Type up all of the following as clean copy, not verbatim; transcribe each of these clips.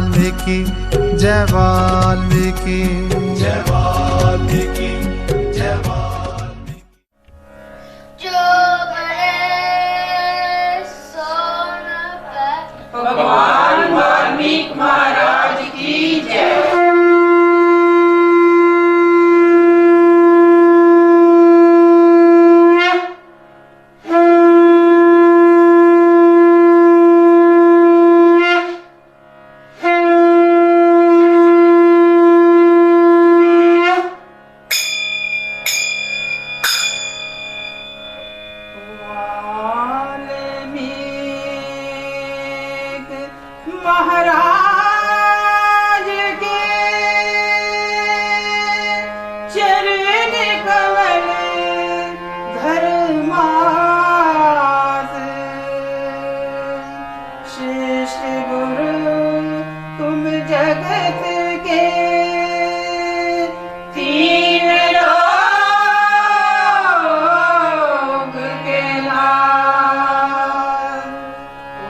वाल्मीकि जय वाल्मीकि जय वाल्मीकि जय वाल्मीकि। जो बने सो न पाए। भगवान वाल्मीकि महाराज की जय। महाराज के चरण कमल धर्मास, श्रेष्ठ गुरु तुम जगत के तीन लोक के नाथ।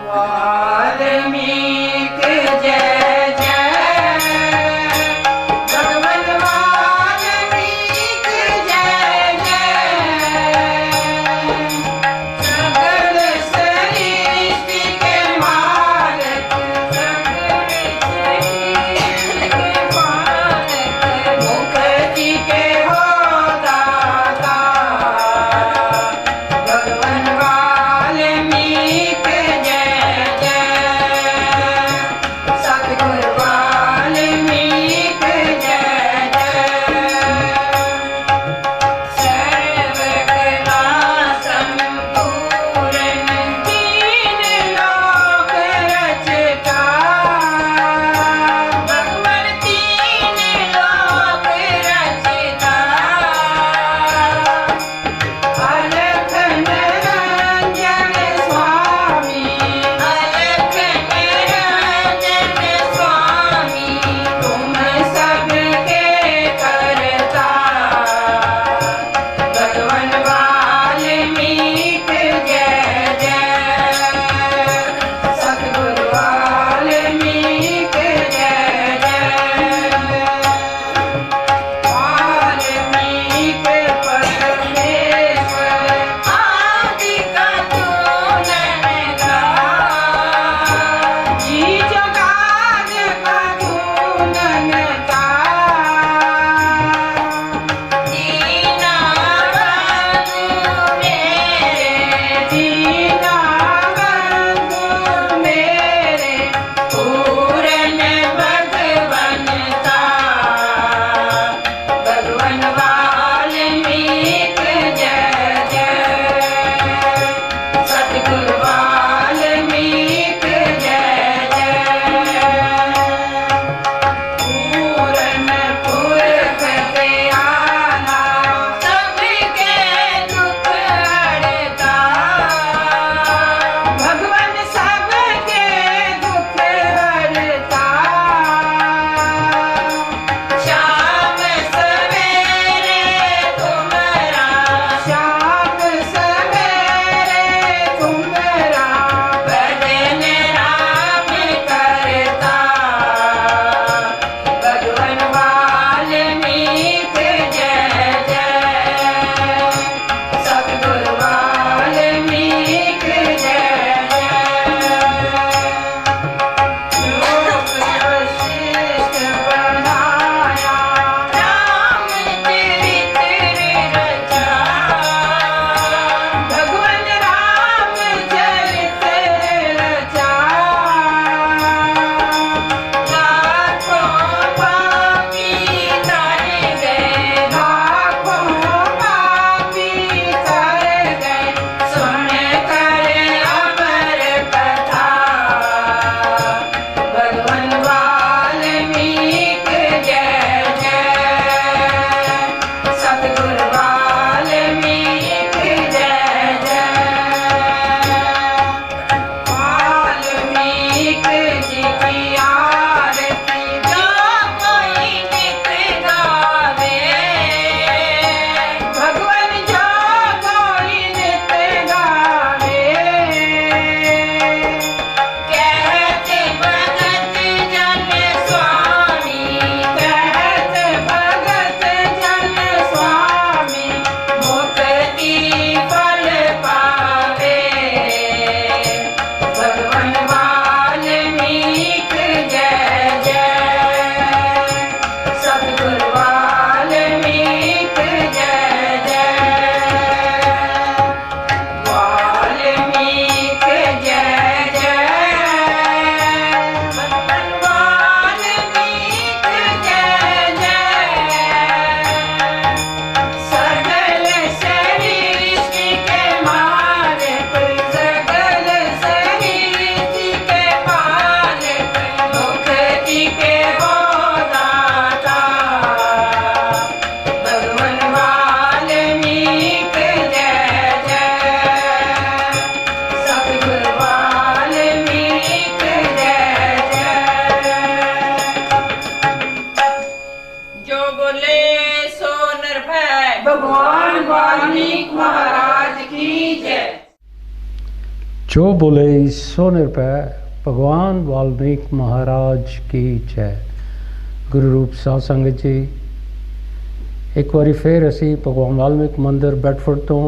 वाल्मीकि जय वाल्मीकि महाराज की जय। जो बोले सो निरभय भगवान वाल्मीकि महाराज की जय। गुरु रूप साध संगत जी, एक बारी फिर असी भगवान वाल्मीकि मंदिर बैडफोर्ड तो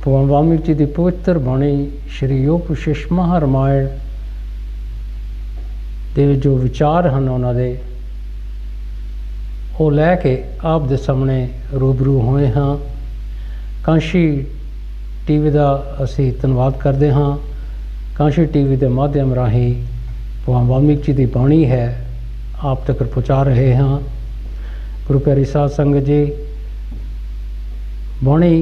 भगवान वाल्मीकि जी की पवित्र बाणी श्री योग विशेष महारामायण के जो विचार हैं उन्होंने वो लैके आप दे सामने रूबरू होए हाँ। कांशी टीवी का असी धन्यवाद करते हाँ। कांशी टीवी के माध्यम राही भगवान वाल्मीकि जी की बाणी है आप तक पहुँचा रहे हैं। गुरु प्यारी साध संगत जी, बाणी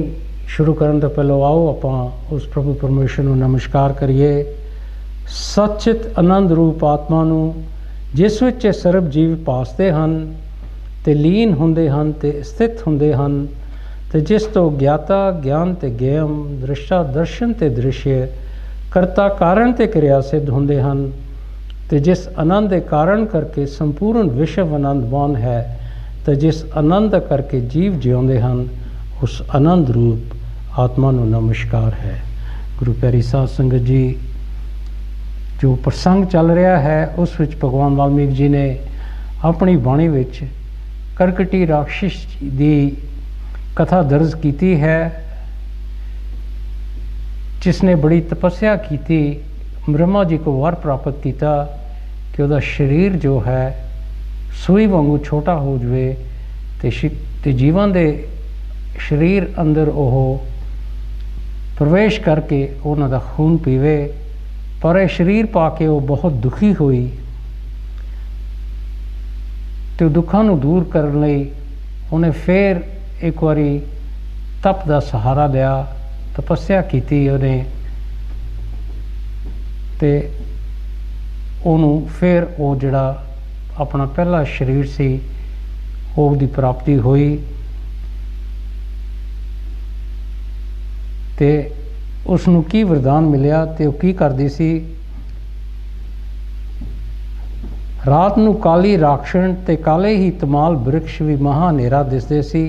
शुरू करने तो पहले आओ आप उस प्रभु परमेश्वर को नमस्कार करिए। सचित आनंद रूप आत्मा नू जिस विच सर्व जीव पासते हैं ते लीन हुंदे हैं ते स्थित हुंदे हैं ते जिस तो ज्ञाता ज्ञान ते ज्ञेयम दृष्टा दर्शन ते दृश्य करता कारण ते क्रिया सिद्ध हुंदे हैं ते जिस आनंद के कारण करके संपूर्ण विश्व आनंदवान है ते जिस आनंद करके जीव जिਉਂਦੇ हैं उस आनंद रूप आत्मा ਨੂੰ नमस्कार है। गुरु प्यारी साध संगत जी, जो प्रसंग चल रहा है उस विच भगवान वाल्मीकि जी ने अपनी बाणी विच करकटी राक्षस की कथा दर्ज की है, जिसने बड़ी तपस्या की थी। ब्रह्मा जी को वर प्राप्त किया कि वह शरीर जो है सूई वांगू छोटा हो जाए ते जीवन के शरीर अंदर ओह प्रवेश करके उन्हों का खून पीवे। पर यह शरीर पा के वो बहुत दुखी हुई तो दुखों को दूर करने लई उन्हें फिर एक बारी तप का सहारा लिया, तपस्या की उन्हें ते उन्हों फिर वो जड़ा अपना पहला शरीर सी उसकी प्राप्ति हुई ते उसनू की वरदान मिलिया ते वो की करदी सी। रात नू काली राक्षण ते काले ही तमाल वृक्ष भी महा हनेरा दिसदे सी,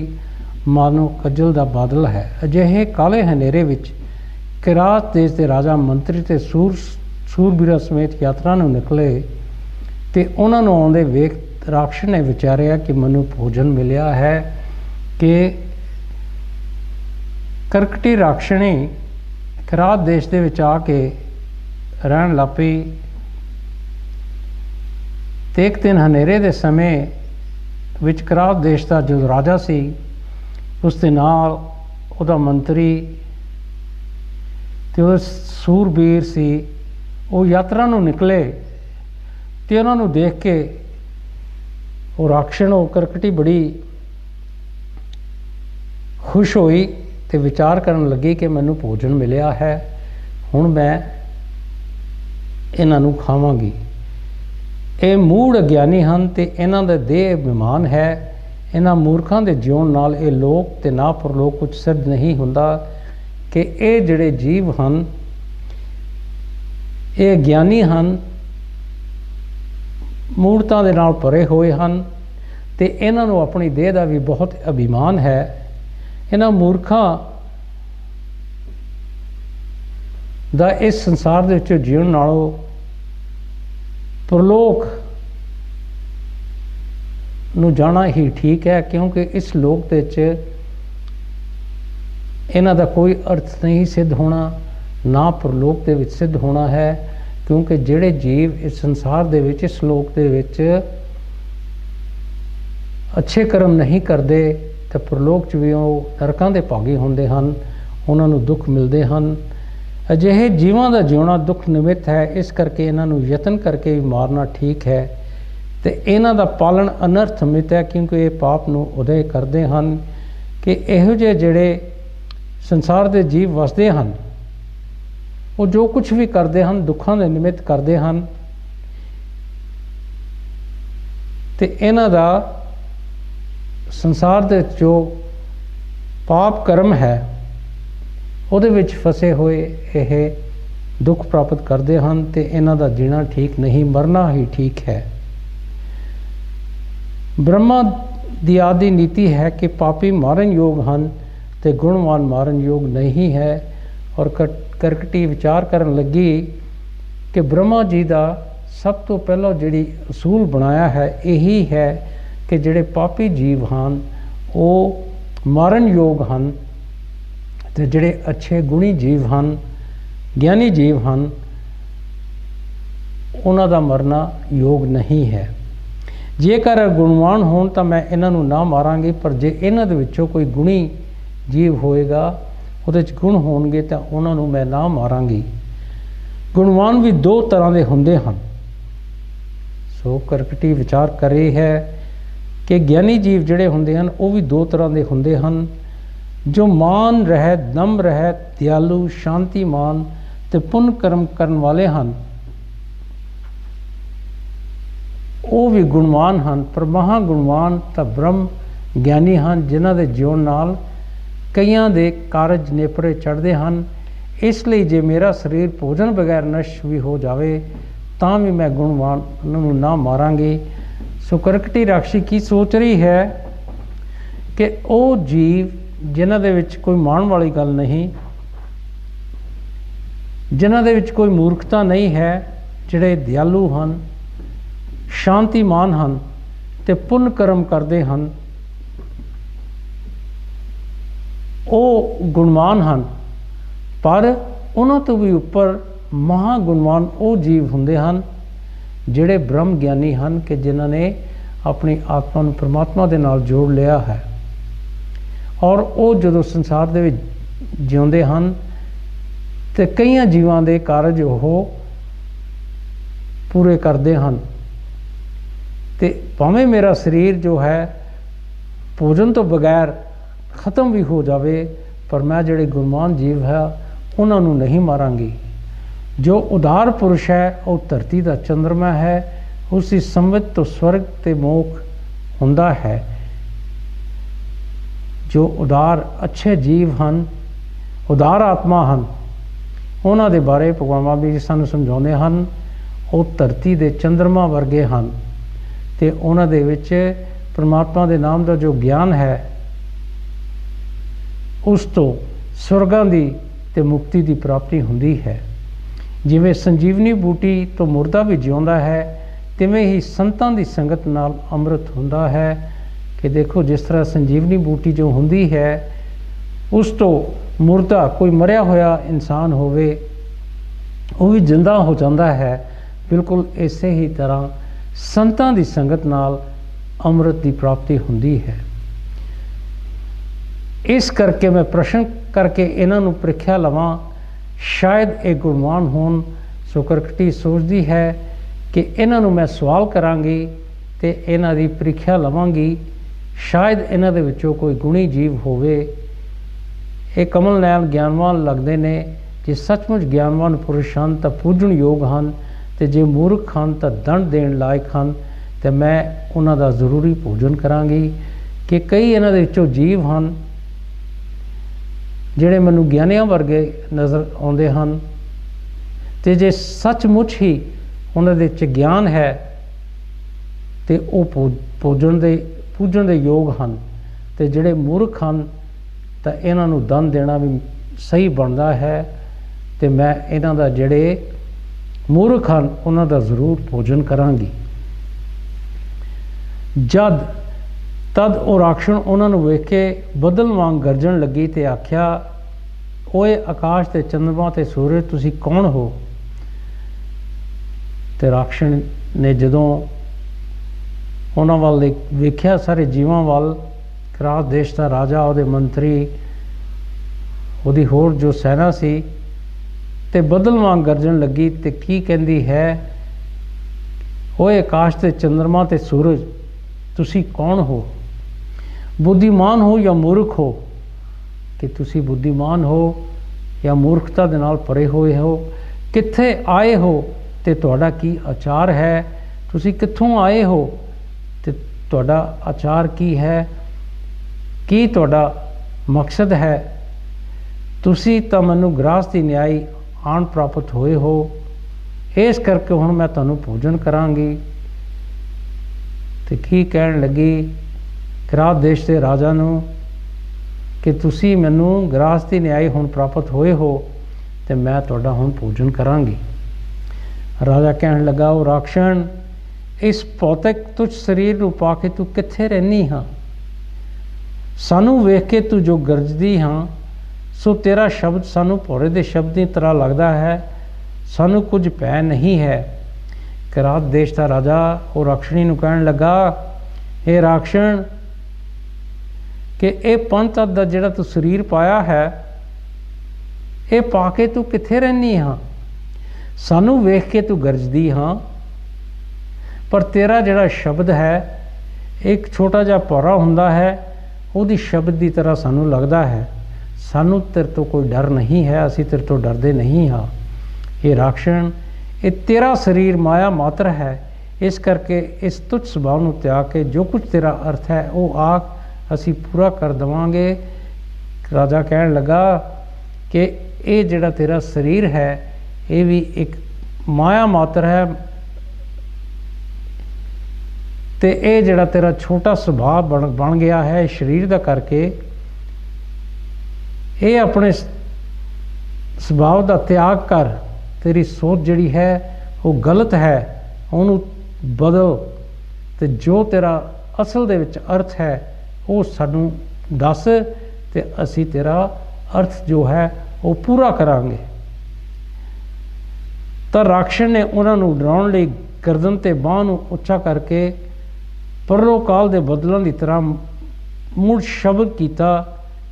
मानो कजल दा बादल है। अजिहे काले हनेरे विच किरात देश के राजा मंत्री ते सूरबीरा समेत यात्रा नू निकले ते उन्हां नू आउंदे वेख राक्षस ने विचारिया कि मैनू भोजन मिलिया है कि करकटी राक्षणी किरात देश दे विच आके रहन लग पई। ते एक दिन हनेरे दे समय विच किरात देश का जो राजा सी उसके नाल उहदा मंत्री ते सूरबीर सी वो यात्रा नू निकले ते उन्हां नू देख के वो राक्षण वो करकटी बड़ी खुश हुई ते विचार करन लगी कि मैनू भोजन मिलिया है, हुण मैं इन्हां नू खावांगी। ये मूढ़ अज्ञानी हैं ते इन्हां दा देह अभिमान है। इन्हां मूर्खां दे जीवन नाल ये लोक ते ना परलोक कुछ सिद्ध नहीं हुंदा कि ये जिहड़े जीव हैं ये अज्ञानी हैं, मूर्तां दे नाल भरे हुए हैं ते इन्हां नू अपनी देह का भी बहुत अभिमान है। इन्हां मूर्खां दा इस संसार दे विच जीवन नालों परलोक नू जाना ही ठीक है, क्योंकि इस लोक दे विच इन्हां दा कोई अर्थ नहीं सिद्ध होना, ना परलोक दे विच सिद्ध होना है। क्योंकि जिहड़े जीव इस संसार दे विच इस लोक दे विच अच्छे कर्म नहीं करते तो परलोक च भी वो नरकां दे भागी होंदे हन, उन्हां नूं दुख मिलते हैं। अजिहे जीवां दा जिउणा दुख निमित्त है, इस करके इन्हां नूं यतन करके भी मारना ठीक है। तो इन्हां दा पालन अनर्थ मित है, क्योंकि ये पाप नूं उदय करते हैं कि इहो जिहे जिहड़े संसार के जीव वसते हैं वो जो कुछ भी करते हैं दुखों के निमित्त करते हैं। तो इन्हां दा संसार दे जो पाप कर्म है उहदे विच फसे हुए यह दुख प्राप्त करते हैं। तो इन्हां दा जीना ठीक नहीं, मरना ही ठीक है। ब्रह्मा दी आदि नीति है कि पापी मारन योग हैं ਤੇ ਗੁਣਵਾਨ ਮਾਰਨ ਯੋਗ ਨਹੀਂ ਹੈ। ਔਰ ਕਰਕਟੀ ਵਿਚਾਰ ਕਰਨ ਲੱਗੀ ਕਿ ਬ੍ਰਹਮਾ ਜੀ ਦਾ ਸਭ ਤੋਂ ਪਹਿਲਾਂ ਜਿਹੜੀ ਅਸੂਲ ਬਣਾਇਆ ਹੈ ਇਹੀ ਹੈ ਕਿ ਜਿਹੜੇ ਪਾਪੀ ਜੀਵ ਹਨ ਉਹ ਮਾਰਨ ਯੋਗ ਹਨ ਤੇ ਜਿਹੜੇ ਅੱਛੇ ਗੁਣੀ ਜੀਵ ਹਨ, ਗਿਆਨੀ ਜੀਵ ਹਨ, ਉਹਨਾਂ ਦਾ ਮਰਨਾ ਯੋਗ ਨਹੀਂ ਹੈ। ਜੇਕਰ ਗੁਣਵਾਨ ਹੋਣ ਤਾਂ ਮੈਂ ਇਹਨਾਂ ਨੂੰ ਨਾ ਮਾਰਾਂਗੀ, ਪਰ ਜੇ ਇਹਨਾਂ ਦੇ ਵਿੱਚੋਂ ਕੋਈ ਗੁਣੀ ਜੀਵ ਹੋਏਗਾ, ਉਹਦੇ 'ਚ ਗੁਣ ਹੋਣਗੇ ਤਾਂ ਉਹਨਾਂ ਨੂੰ ਮੈਂ ਨਾ ਮਾਰਾਂਗੀ। ਗੁਣਵਾਨ ਵੀ ਦੋ ਤਰ੍ਹਾਂ ਦੇ ਹੁੰਦੇ ਹਨ। ਸੋ ਕਰਕਟੀ ਵਿਚਾਰ ਕਰ ਰਹੀ ਹੈ ਕਿ ਗਿਆਨੀ ਜੀਵ ਜਿਹੜੇ ਹੁੰਦੇ ਹਨ ਉਹ ਵੀ ਦੋ ਤਰ੍ਹਾਂ ਦੇ ਹੁੰਦੇ ਹਨ, ਜੋ ਮਾਨ ਰਹਿਤ, ਨਮ ਰਹਿਤ, ਦਿਆਲੂ, ਸ਼ਾਂਤੀਮਾਨ ਤੇ ਪੁੰਨ ਕਰਮ ਕਰਨ ਵਾਲੇ ਹਨ। ਉਹ ਵੀ ਗੁਣਵਾਨ ਹਨ, ਪਰ ਮਹਾ ਗੁਣਵਾਨ ਤਾਂ ਬ੍ਰਹਮ ਗਿਆਨੀ ਹਨ, ਜਿਨ੍ਹਾਂ ਦੇ ਜਿਉਣ ਨਾਲ ਕਈਆਂ ਦੇ ਕਾਰਜ ਨੇਪਰੇ ਚੜ੍ਹਦੇ ਹਨ। ਇਸ ਲਈ ਜੇ ਮੇਰਾ ਸਰੀਰ ਭੋਜਨ ਬਗੈਰ ਨਸ਼ਟ ਵੀ ਹੋ ਜਾਵੇ ਤਾਂ ਵੀ ਮੈਂ ਗੁਣਵਾਨ ਨੂੰ ਨਾ ਮਾਰਾਂਗੀ। ਸੋ ਕਰਕਟੀ ਰਾਖਸ਼ੀ ਕੀ ਸੋਚ ਰਹੀ ਹੈ ਕਿ ਉਹ ਜੀਵ ਜਿਨ੍ਹਾਂ ਦੇ ਵਿੱਚ ਕੋਈ ਮਾਣ ਵਾਲੀ ਗੱਲ ਨਹੀਂ, ਜਿਨ੍ਹਾਂ ਦੇ ਵਿੱਚ ਕੋਈ ਮੂਰਖਤਾ ਨਹੀਂ ਹੈ, ਜਿਹੜੇ ਦਿਆਲੂ ਹਨ, ਸ਼ਾਂਤੀਮਾਨ ਹਨ ਤੇ ਪੁੰਨ ਕਰਮ ਕਰਦੇ ਹਨ, ਉਹ ਗੁਣਵਾਨ ਹਨ। ਪਰ ਉਹਨਾਂ ਤੋਂ ਵੀ ਉੱਪਰ ਮਹਾ ਗੁਣਵਾਨ ਉਹ ਜੀਵ ਹੁੰਦੇ ਹਨ ਜਿਹੜੇ ਬ੍ਰਹਮ ਗਿਆਨੀ ਹਨ, ਕਿ ਜਿਨ੍ਹਾਂ ਨੇ ਆਪਣੀ ਆਤਮਾ ਨੂੰ ਪਰਮਾਤਮਾ ਦੇ ਨਾਲ ਜੋੜ ਲਿਆ ਹੈ। ਔਰ ਉਹ ਜਦੋਂ ਸੰਸਾਰ ਦੇ ਵਿੱਚ ਜਿਉਂਦੇ ਹਨ ਤੇ ਕਈਆਂ ਜੀਵਾਂ ਦੇ ਕਾਰਜ ਉਹ ਪੂਰੇ ਕਰਦੇ ਹਨ। ਤੇ ਭਾਵੇਂ ਮੇਰਾ ਸਰੀਰ ਜੋ ਹੈ ਭੋਜਨ ਤੋਂ ਬਗੈਰ ਖਤਮ ਵੀ ਹੋ ਜਾਵੇ, ਪਰ ਮੈਂ ਜਿਹੜੇ ਗੁਣਵਾਨ ਜੀਵ ਹੈ ਉਹਨਾਂ ਨੂੰ ਨਹੀਂ ਮਾਰਾਂਗੀ। ਜੋ ਉਦਾਰ ਪੁਰਸ਼ ਹੈ ਉਹ ਧਰਤੀ ਦਾ ਚੰਦਰਮਾ ਹੈ, ਉਸ ਦੀ ਸੰਵਿਤ ਤੋਂ ਸਵਰਗ ਤੇ ਮੋਖ ਹੁੰਦਾ ਹੈ। ਜੋ ਉਦਾਰ ਅੱਛੇ ਜੀਵ ਹਨ, ਉਦਾਰ ਆਤਮਾ ਹਨ, ਉਹਨਾਂ ਦੇ ਬਾਰੇ ਭਗਵਾਨ ਬਾਬਾ ਜੀ ਸਾਨੂੰ ਸਮਝਾਉਂਦੇ ਹਨ, ਉਹ ਧਰਤੀ ਦੇ ਚੰਦਰਮਾ ਵਰਗੇ ਹਨ ਤੇ ਉਹਨਾਂ ਦੇ ਵਿੱਚ ਪਰਮਾਤਮਾ ਦੇ ਨਾਮ ਦਾ ਜੋ ਗਿਆਨ ਹੈ ਉਸ ਤੋਂ ਸਵਰਗਾਂ ਦੀ ਤੇ ਮੁਕਤੀ ਦੀ ਪ੍ਰਾਪਤੀ ਹੁੰਦੀ ਹੈ। ਜਿਵੇਂ ਸੰਜੀਵਨੀ ਬੂਟੀ ਤੋਂ ਮੁਰਦਾ ਵੀ ਜਿਉਂਦਾ ਹੈ, ਤਿਵੇਂ ਹੀ ਸੰਤਾਂ ਦੀ ਸੰਗਤ ਨਾਲ ਅੰਮ੍ਰਿਤ ਹੁੰਦਾ ਹੈ। ਕਿ ਦੇਖੋ ਜਿਸ ਤਰ੍ਹਾਂ ਸੰਜੀਵਨੀ ਬੂਟੀ ਜੋ ਹੁੰਦੀ ਹੈ ਉਸ ਤੋਂ ਮੁਰਦਾ ਕੋਈ ਮਰਿਆ ਹੋਇਆ ਇਨਸਾਨ ਹੋਵੇ ਉਹ ਵੀ ਜਿੰਦਾ ਹੋ ਜਾਂਦਾ ਹੈ, ਬਿਲਕੁਲ ਇਸੇ ਹੀ ਤਰ੍ਹਾਂ ਸੰਤਾਂ ਦੀ ਸੰਗਤ ਨਾਲ ਅੰਮ੍ਰਿਤ ਦੀ ਪ੍ਰਾਪਤੀ ਹੁੰਦੀ ਹੈ। ਇਸ ਕਰਕੇ ਮੈਂ ਪ੍ਰਸ਼ਨ ਕਰਕੇ ਇਹਨਾਂ ਨੂੰ ਪ੍ਰੀਖਿਆ ਲਵਾਂ, ਸ਼ਾਇਦ ਇਹ ਗੁਣਵਾਨ ਹੋਣ। ਸੋ ਕਰਕਟੀ ਸੋਚਦੀ ਹੈ ਕਿ ਇਹਨਾਂ ਨੂੰ ਮੈਂ ਸਵਾਲ ਕਰਾਂਗੀ ਤੇ ਇਹਨਾਂ ਦੀ ਪ੍ਰੀਖਿਆ ਲਵਾਂਗੀ, ਸ਼ਾਇਦ ਇਹਨਾਂ ਦੇ ਵਿੱਚੋਂ ਕੋਈ ਗੁਣੀ ਜੀਵ ਹੋਵੇ। ਇਹ ਕਮਲ ਨੈਣ ਗਿਆਨਵਾਨ ਲੱਗਦੇ ਨੇ। ਜੇ ਸੱਚਮੁੱਚ ਗਿਆਨਵਾਨ ਪੁਰਸ਼ ਹਨ ਤਾਂ ਪੂਜਣ ਯੋਗ ਹਨ, ਤੇ ਜੇ ਮੂਰਖ ਹਨ ਤਾਂ ਦੰਡ ਦੇਣ ਲਾਇਕ ਹਨ, ਤੇ ਮੈਂ ਉਹਨਾਂ ਦਾ ਜ਼ਰੂਰੀ ਪੂਜਨ ਕਰਾਂਗੀ। ਕਿ ਕਈ ਇਹਨਾਂ ਦੇ ਵਿੱਚੋਂ ਜੀਵ ਹਨ ਜਿਹੜੇ ਮੈਨੂੰ ਗਿਆਨੀਆਂ ਵਰਗੇ ਨਜ਼ਰ ਆਉਂਦੇ ਹਨ, ਤੇ ਜੇ ਸੱਚਮੁੱਚ ਹੀ ਉਹਨਾਂ ਦੇ 'ਚ ਗਿਆਨ ਹੈ ਤੇ ਉਹ ਪੂਜਣ ਦੇ ਯੋਗ ਹਨ। ਤੇ ਜਿਹੜੇ ਮੂਰਖ ਹਨ ਤਾਂ ਇਹਨਾਂ ਨੂੰ ਦੰਡ ਦੇਣਾ ਵੀ ਸਹੀ ਬਣਦਾ ਹੈ, ਤੇ ਮੈਂ ਇਹਨਾਂ ਦਾ ਜਿਹੜੇ ਮੂਰਖ ਹਨ ਉਹਨਾਂ ਦਾ ਜ਼ਰੂਰ ਪੂਜਨ ਕਰਾਂਗੀ। ਤਦ ਉਹ ਰਾਖਸ਼ਣ ਉਹਨਾਂ ਨੂੰ ਵੇਖ ਕੇ ਬੱਦਲ ਵਾਂਗ ਗਰਜਣ ਲੱਗੀ ਤੇ ਆਖਿਆ, ਓਏ ਆਕਾਸ਼ ਤੇ ਚੰਦਰਮਾ ਤੇ ਸੂਰਜ, ਤੁਸੀਂ ਕੌਣ ਹੋ? ਤੇ ਰਾਖਸ਼ਣ ਨੇ ਜਦੋਂ ਉਹਨਾਂ ਵੱਲ ਵੇਖਿਆ, ਸਾਰੇ ਜੀਵਾਂ ਵੱਲ, ਕਿਰਾਤ ਦੇਸ਼ ਦਾ ਰਾਜਾ, ਉਹਦੇ ਮੰਤਰੀ, ਉਹਦੀ ਹੋਰ ਜੋ ਸੈਨਾ ਸੀ, ਤੇ ਬੱਦਲ ਵਾਂਗ ਗਰਜਣ ਲੱਗੀ ਤੇ ਕੀ ਕਹਿੰਦੀ ਹੈ, ਓਏ ਆਕਾਸ਼ ਤੇ ਚੰਦਰਮਾ ਤੇ ਸੂਰਜ, ਤੁਸੀਂ ਕੌਣ ਹੋ? ਬੁੱਧੀਮਾਨ ਹੋ ਜਾਂ ਮੂਰਖ ਹੋ? ਕਿ ਤੁਸੀਂ ਬੁੱਧੀਮਾਨ ਹੋ ਜਾਂ ਮੂਰਖਤਾ ਦੇ ਨਾਲ ਭਰੇ ਹੋਏ ਹੋ? ਕਿੱਥੇ ਆਏ ਹੋ ਤੇ ਤੁਹਾਡਾ ਕੀ ਆਚਾਰ ਹੈ? ਤੁਸੀਂ ਕਿੱਥੋਂ ਆਏ ਹੋ ਤੇ ਤੁਹਾਡਾ ਆਚਾਰ ਕੀ ਹੈ? ਕੀ ਤੁਹਾਡਾ ਮਕਸਦ ਹੈ? ਤੁਸੀਂ ਤਾਂ ਮੈਨੂੰ ਗ੍ਰਹਸਥੀ ਨਿਆਈ ਆਣ ਪ੍ਰਾਪਤ ਹੋਏ ਹੋ, ਇਸ ਕਰਕੇ ਹੁਣ ਮੈਂ ਤੁਹਾਨੂੰ ਪੂਜਨ ਕਰਾਂਗੀ। ਤੇ ਕੀ ਕਹਿਣ ਲੱਗੀ ਕਿਰਾਤ ਦੇਸ਼ ਦੇ ਰਾਜਾ ਨੂੰ कि तुसी मैनू गृहस्थी न्याय हुण प्राप्त होए हो तो मैं तुहाडा हुण पूजन करांगी। राजा कहण लगा, ओ राक्षण, इस भौतिक तुच्छ शरीर नूं पा के तू कित्थे रहनी हाँ? सानू वेख के तू जो गरजदी हाँ, सो तेरा शब्द सानू भौरे दे शब्द की तरह लगता है, सानू कुछ भै नहीं है। किरात देश का राजा वो राक्षणी नूं कहण लगा, हे राक्षण, कि ये पंथ दा जिहड़ा तू शरीर पाया है, ये पा के तू कित्थे रहनी हाँ? सानू वेख के तू गरजदी हाँ, पर तेरा जिहड़ा शब्द है एक छोटा जिहा पौरा हुंदा है, उहदी शब्द की तरह सानू लगता है। सानू तेरे तो कोई डर नहीं है, असी तेरे तो डरते नहीं हाँ। ये राक्षण, ये तेरा शरीर माया मात्र है, इस करके इस तुच्छ सुभाव नूं त्याग के जो कुछ तेरा अर्थ है वो आख असी पूरा कर देवांगे। राजा कहण लगा कि ये जिहड़ा तेरा शरीर है ये भी एक माया मात्र है, तो ये जिहड़ा तेरा छोटा सुभाव बन गया है शरीर का करके, ये अपने सुभाव का त्याग कर, तेरी सोच जिहड़ी है वो गलत है, उन्होंने बदल, तो जो तेरा असल दे विच अर्थ है वो सानू दस, ते असी तेरा अर्थ जो है वो पूरा करांगे। तो राक्षण ने उन्होंने डराउण लई गर्दन ते बांह नूं उच्चा करके परलोकाल दे बदलों की तरह मुड़ शब्द किया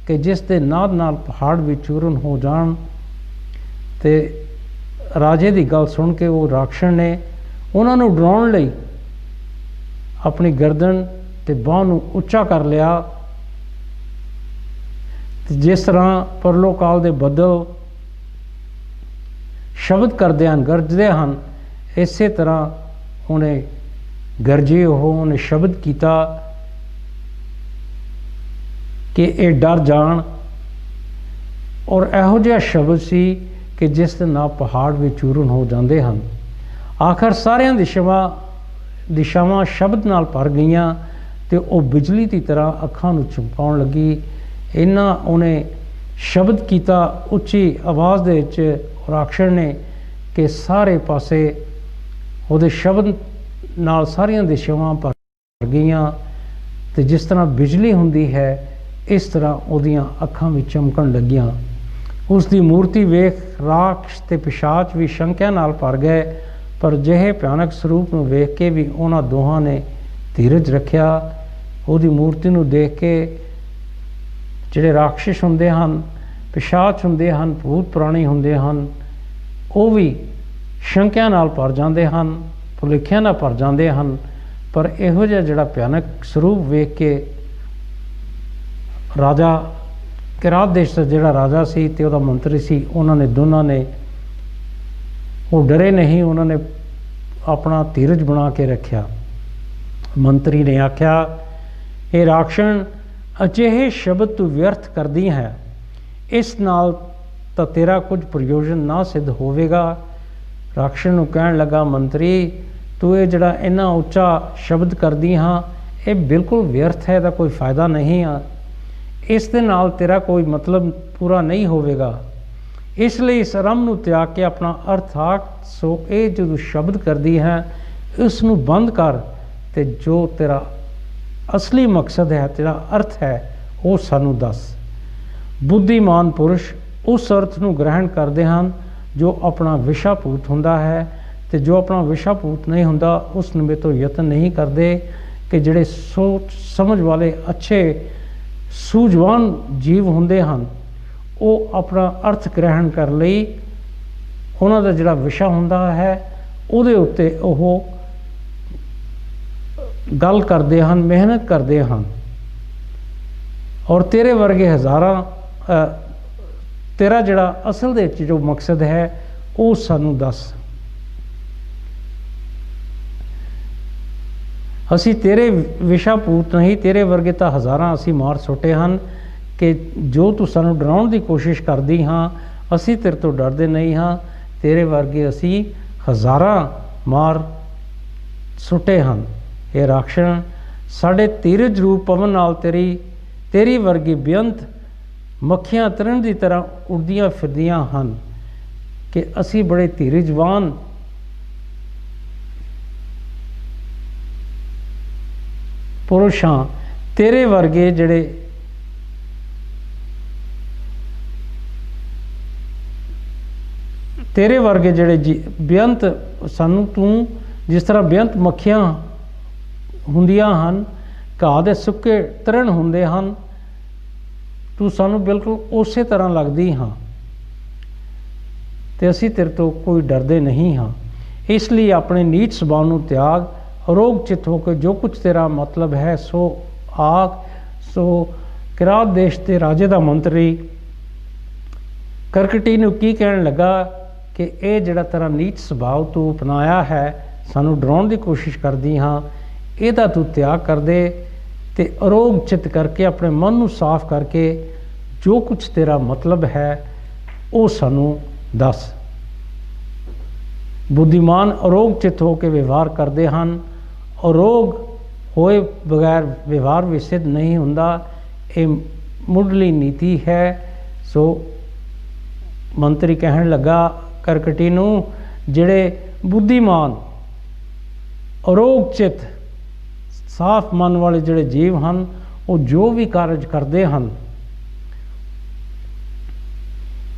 कि जिस दे नाद नाल पहाड़ भी चूरन हो जान। ते राजे की गल सुन के वो राक्षण ने उन्होंने डराउण लई अपनी गर्दन ते बांह नूं उच्चा कर लिया। जिस तरह परलोकाल दे बदल शब्द करते हैं, गरजते हैं, इस तरह उन्हें गरजे हो, उन्हें शब्द किया कि ये डर जान। और इहो जिहा शब्द सी कि जिस दे नाल पहाड़ भी चूरन हो जाते हैं। आखिर सारिया दिशावां शब्द नाल भर गईयां ते वो बिजली की तरह अखां नूं चमकाउण लगी। इन्ना उन्हें शब्द किया उच्ची आवाज़ दे विच राक्षण ने कि सारे पासे उहदे शब्द नाल सारिया दिशावां भर गईयां, ते जिस तरह बिजली हुंदी है इस तरह उहदियां अखां भी चमकण लगियां। उसकी मूर्ति वेख राक्ष ते पिशाच भी शंकिया नाल भर गए, पर जिहे भयानक स्वरूप नूं वेख के भी उन्हां दोहां ने धीरज रखिया। उहदी मूर्ति नूं देख के जिहड़े राक्षस हुंदे हन, पिशाच हुंदे हन, भूत प्राणी हुंदे हन, वो भी शंकिया नाल भर जांदे हन, भुलेखिਆਂ नाल भर जांदे हन। पर इहो जिहा जिहड़ा भयानक स्वरूप वेख के राजा किरात देश का जिहड़ा राजा सी ते उहदा मंत्री सी, उन्होंने दोनों ने वो डरे नहीं, उन्होंने अपना धीरज बना के रखा। मंत्री ने आख्या, ये राक्षण, अजिहे शब्द तू व्यर्थ करदी है, इस नाल तो तेरा कुछ प्रयोजन ना सिद्ध होवेगा। राक्षण नूं कहण लगा, मंत्री, तू ये जिहड़ा इन्ना उच्चा शब्द करदी हाँ, ये बिल्कुल व्यर्थ है, इहदा कोई फायदा नहीं आ, इस दे नाल तेरा कोई मतलब पूरा नहीं होवेगा। इसलिए इस रम नूं त्याग के अपना अर्थात सो ये जो शब्द करदी है उसनूं बंद कर, ते जो तेरा असली मकसद है, तेरा अर्थ है, वो सानू दस। बुद्धिमान पुरुष उस अर्थ नूं ग्रहण करते हैं जो अपना विषाभूत हुंदा है, ते जो अपना विषाभूत नहीं हुंदा उस निम्बे तो यतन नहीं करते कि जिहड़े सोच समझ वाले अच्छे सूझवान जीव हुंदे हैं वो अपना अर्थ ग्रहण कर लई उन्हां दा जिहड़ा विषा हुंदा है उहदे उत्ते ओह गल करते हैं, मेहनत करते हैं। और तेरे वर्गे हज़ारां तेरा जिहड़ा असल दे विच जो मकसद है वो सानू दस। असी तेरे विषाभूत नहीं, तेरे वर्गे तो हज़ारां असी मार सुटे हैं कि जो तू सानू डराउण दी कोशिश करदी हाँ, असी तेरे तो डरदे नहीं हाँ, तेरे वर्गे असी हज़ारां मार सुटे हैं। ये राक्षण, साढ़े धीरज रूप पवन नाल तेरी वर्गी बेअंत ਮੱਖੀਆਂ ਤਰਨ ਦੀ ਤਰ੍ਹਾਂ ਉੱਡਦੀਆਂ ਫਿਰਦੀਆਂ ਹਨ ਕਿ ਅਸੀਂ ਬੜੇ ਧੀਰਜਵਾਨ ਪੁਰਸ਼ ਹਾਂ। ਤੇਰੇ ਵਰਗੇ ਜਿਹੜੇ ਬੇਅੰਤ ਸਾਨੂੰ ਤੂੰ ਜਿਸ ਤਰ੍ਹਾਂ ਬੇਅੰਤ ਮੱਖੀਆਂ ਹੁੰਦੀਆਂ ਹਨ, ਘਾਹ ਦੇ ਸੁੱਕੇ ਤਰਨ ਹੁੰਦੇ ਹਨ, ਤੂੰ ਸਾਨੂੰ ਬਿਲਕੁਲ ਉਸੇ ਤਰ੍ਹਾਂ ਲੱਗਦੀ ਹਾਂ ਤੇ ਅਸੀਂ ਤੇਰੇ ਤੋਂ ਕੋਈ ਡਰਦੇ ਨਹੀਂ ਹਾਂ। ਇਸ ਲਈ ਆਪਣੇ ਨੀਚ ਸੁਭਾਅ ਨੂੰ ਤਿਆਗ, ਅਰੋਗ ਚਿੱਤ ਹੋ ਕੇ ਜੋ ਕੁਝ ਤੇਰਾ ਮਤਲਬ ਹੈ ਸੋ ਆਖ। ਸੋ ਕਿਰਾਤ ਦੇਸ਼ ਦੇ ਰਾਜੇ ਦਾ ਮੰਤਰੀ ਕਰਕਟੀ ਨੂੰ ਕੀ ਕਹਿਣ ਲੱਗਾ ਕਿ ਇਹ ਜਿਹੜਾ ਤੇਰਾ ਨੀਚ ਸੁਭਾਅ ਤੂੰ ਅਪਣਾਇਆ ਹੈ, ਸਾਨੂੰ ਡਰਾਉਣ ਦੀ ਕੋਸ਼ਿਸ਼ ਕਰਦੀ ਹਾਂ, ਇਹਦਾ ਤੂੰ ਤਿਆਗ ਕਰ ਦੇ ਤੇ ਅਰੋਗ ਚਿੱਤ ਕਰਕੇ ਆਪਣੇ ਮਨ ਨੂੰ ਸਾਫ਼ ਕਰਕੇ ਜੋ ਕੁਝ ਤੇਰਾ ਮਤਲਬ ਹੈ ਉਹ ਸਾਨੂੰ ਦੱਸ। ਬੁੱਧੀਮਾਨ ਅਰੋਗ ਚਿੱਤ ਹੋ ਕੇ ਵਿਵਹਾਰ ਕਰਦੇ ਹਨ। ਅਰੋਗ ਹੋਏ ਬਗੈਰ ਵਿਵਹਾਰ ਵੀ ਸਿੱਧ ਨਹੀਂ ਹੁੰਦਾ। ਇਹ ਮੁੱਢਲੀ ਨੀਤੀ ਹੈ। ਸੋ ਮੰਤਰੀ ਕਹਿਣ ਲੱਗਾ ਕਰਕਟੀ ਨੂੰ, ਜਿਹੜੇ ਬੁੱਧੀਮਾਨ ਅਰੋਗ ਚਿੱਤ ਸਾਫ਼ ਮਨ ਵਾਲੇ ਜਿਹੜੇ ਜੀਵ ਹਨ, ਉਹ ਜੋ ਵੀ ਕਾਰਜ ਕਰਦੇ ਹਨ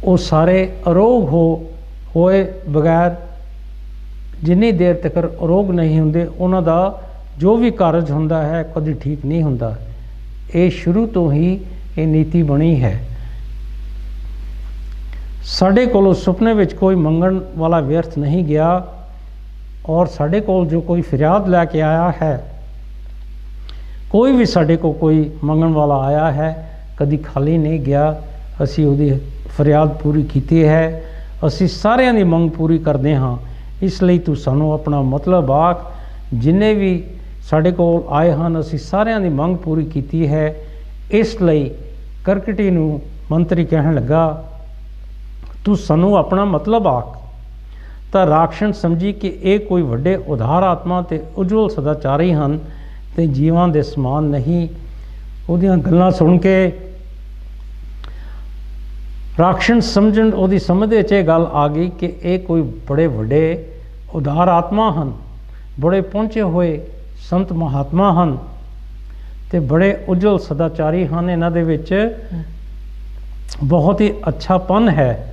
ਉਹ ਸਾਰੇ ਅਰੋਗ ਹੋਏ ਬਗੈਰ, ਜਿੰਨੀ ਦੇਰ ਤੱਕ ਅਰੋਗ ਨਹੀਂ ਹੁੰਦੇ ਉਹਨਾਂ ਦਾ ਜੋ ਵੀ ਕਾਰਜ ਹੁੰਦਾ ਹੈ ਕਦੀ ਠੀਕ ਨਹੀਂ ਹੁੰਦਾ। ਇਹ ਸ਼ੁਰੂ ਤੋਂ ਹੀ ਇਹ ਨੀਤੀ ਬਣੀ ਹੈ। ਸਾਡੇ ਕੋਲੋਂ ਸੁਪਨੇ ਵਿੱਚ ਕੋਈ ਮੰਗਣ ਵਾਲਾ ਵਿਅਰਥ ਨਹੀਂ ਗਿਆ ਔਰ ਸਾਡੇ ਕੋਲ ਜੋ ਕੋਈ ਫਰਿਆਦ ਲੈ ਕੇ ਆਇਆ ਹੈ, ਕੋਈ ਵੀ ਸਾਡੇ ਕੋਲ ਕੋਈ ਮੰਗਣ ਵਾਲਾ ਆਇਆ ਹੈ, ਕਦੀ ਖਾਲੀ ਨਹੀਂ ਗਿਆ। ਅਸੀਂ ਉਹਦੀ ਫਰਿਆਦ ਪੂਰੀ ਕੀਤੀ ਹੈ। ਅਸੀਂ ਸਾਰਿਆਂ ਦੀ ਮੰਗ ਪੂਰੀ ਕਰਦੇ ਹਾਂ। ਇਸ ਲਈ ਤੂੰ ਸਾਨੂੰ ਆਪਣਾ ਮਤਲਬ ਆਖ। ਜਿੰਨੇ ਵੀ ਸਾਡੇ ਕੋਲ ਆਏ ਹਨ ਅਸੀਂ ਸਾਰਿਆਂ ਦੀ ਮੰਗ ਪੂਰੀ ਕੀਤੀ ਹੈ। ਇਸ ਲਈ ਕਰਕਟੀ ਨੂੰ ਮੰਤਰੀ ਕਹਿਣ ਲੱਗਾ, ਤੂੰ ਸਾਨੂੰ ਆਪਣਾ ਮਤਲਬ ਆਖ। ਤਾਂ ਰਾਖਸ਼ਣ ਸਮਝੀ ਕਿ ਇਹ ਕੋਈ ਵੱਡੇ ਉਦਾਰ ਆਤਮਾ ਤੇ ਉਜਵਲ ਸਦਾਚਾਰੀ ਹਨ ਤੇ ਜੀਵਾਂ ਦੇ ਸਮਾਨ ਨਹੀਂ। ਉਹਦੀਆਂ ਗੱਲਾਂ ਸੁਣ ਕੇ ਰਾਖਸ਼ਣ ਸਮਝਣ, ਉਹਦੀ ਸਮਝ ਵਿੱਚ ਇਹ ਗੱਲ ਆ ਗਈ ਕਿ ਇਹ ਕੋਈ ਬੜੇ ਵੱਡੇ ਉਦਾਰ ਆਤਮਾ ਹਨ, ਬੜੇ ਪਹੁੰਚੇ ਹੋਏ ਸੰਤ ਮਹਾਤਮਾ ਹਨ ਤੇ ਬੜੇ ਉਜਵਲ ਸਦਾਚਾਰੀ ਹਨ। ਇਹਨਾਂ ਦੇ ਵਿੱਚ ਬਹੁਤ ਹੀ ਅੱਛਾਪਨ ਹੈ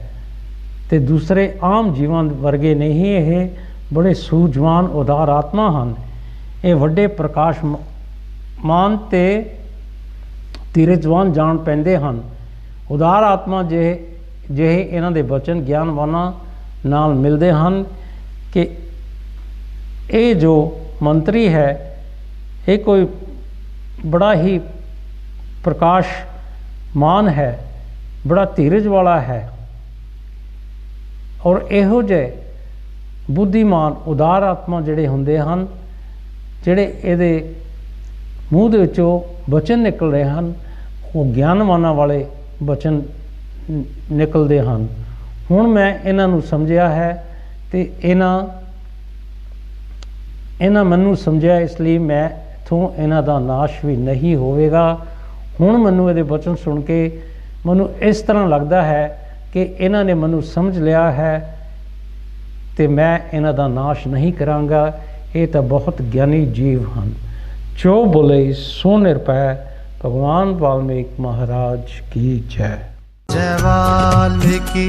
ਤੇ ਦੂਸਰੇ ਆਮ ਜੀਵਾਂ ਵਰਗੇ ਨਹੀਂ। ਇਹ ਬੜੇ ਸੂਝਵਾਨ ਉਦਾਰ ਆਤਮਾ ਹਨ। ਇਹ ਵੱਡੇ ਪ੍ਰਕਾਸ਼ਮਾਨ ਤੇ ਧੀਰਜਵਾਨ ਜਾਣ ਪੈਂਦੇ ਹਨ। ਉਦਾਰ ਆਤਮਾ ਜਿਹੇ ਇਹਨਾਂ ਦੇ ਬਚਨ ਗਿਆਨਵਾਨਾਂ ਨਾਲ ਮਿਲਦੇ ਹਨ ਕਿ ਇਹ ਜੋ ਮੰਤਰੀ ਹੈ ਇਹ ਕੋਈ ਬੜਾ ਹੀ ਪ੍ਰਕਾਸ਼ਮਾਨ ਹੈ, ਬੜਾ ਧੀਰਜ ਵਾਲਾ ਹੈ ਔਰ ਇਹੋ ਜਿਹੇ ਬੁੱਧੀਮਾਨ ਉਦਾਰ ਆਤਮਾ ਜਿਹੜੇ ਹੁੰਦੇ ਹਨ, ਜਿਹੜੇ ਇਹਦੇ ਮੂੰਹ ਦੇ ਵਿੱਚੋਂ ਬਚਨ ਨਿਕਲ ਰਹੇ ਹਨ, ਉਹ ਗਿਆਨਵਾਨਾਂ ਵਾਲੇ ਬਚਨ ਨਿਕਲਦੇ ਹਨ। ਹੁਣ ਮੈਂ ਇਹਨਾਂ ਨੂੰ ਸਮਝਿਆ ਹੈ ਤੇ ਇਹਨਾਂ ਮੈਨੂੰ ਸਮਝਿਆ, ਇਸ ਲਈ ਮੈਂ ਇੱਥੋਂ ਇਹਨਾਂ ਦਾ ਨਾਸ਼ ਵੀ ਨਹੀਂ ਹੋਵੇਗਾ। ਹੁਣ ਮੈਨੂੰ ਇਹਦੇ ਬਚਨ ਸੁਣ ਕੇ ਮੈਨੂੰ ਇਸ ਤਰ੍ਹਾਂ ਲੱਗਦਾ ਹੈ ਕਿ ਇਹਨਾਂ ਨੇ ਮੈਨੂੰ ਸਮਝ ਲਿਆ ਹੈ ਤੇ ਮੈਂ ਇਹਨਾਂ ਦਾ ਨਾਸ਼ ਨਹੀਂ ਕਰਾਂਗਾ। ਇਹ ਤਾਂ ਬਹੁਤ ਗਿਆਨੀ ਜੀਵ ਹਨ। ਜੋ ਬੋਲੇ ਸੋ ਨਿਰਭੈ। ਭਗਵਾਨ ਵਾल्मीकि महाराज की जय। जय वाल्मीकि,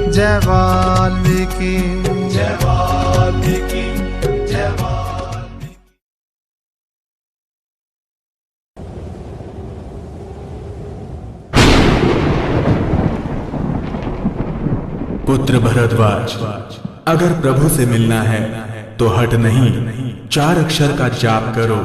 जय वाल्मीकि, जय वाल्मीकि, जय वाल्मीकि। पुत्र भरद्वाज, अगर प्रभु से मिलना है तो हट नहीं, 4 अक्षर का जाप करो।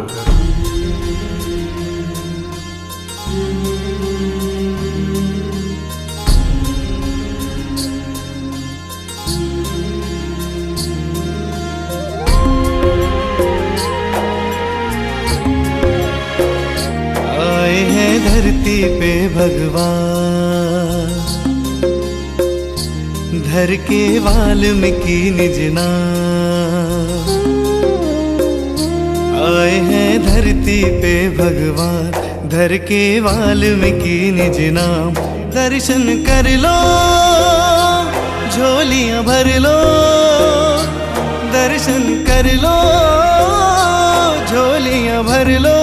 आए हैं धरती पे भगवान, धर के वाल्मीकि निज नाम। आए हैं धरती पे भगवान, धर के वाल्मीकि निज नाम। दर्शन कर लो, झोलियां भर लो, दर्शन कर लो, झोलियां भर लो,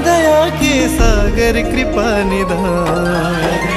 दया के सागर कृपा निधान।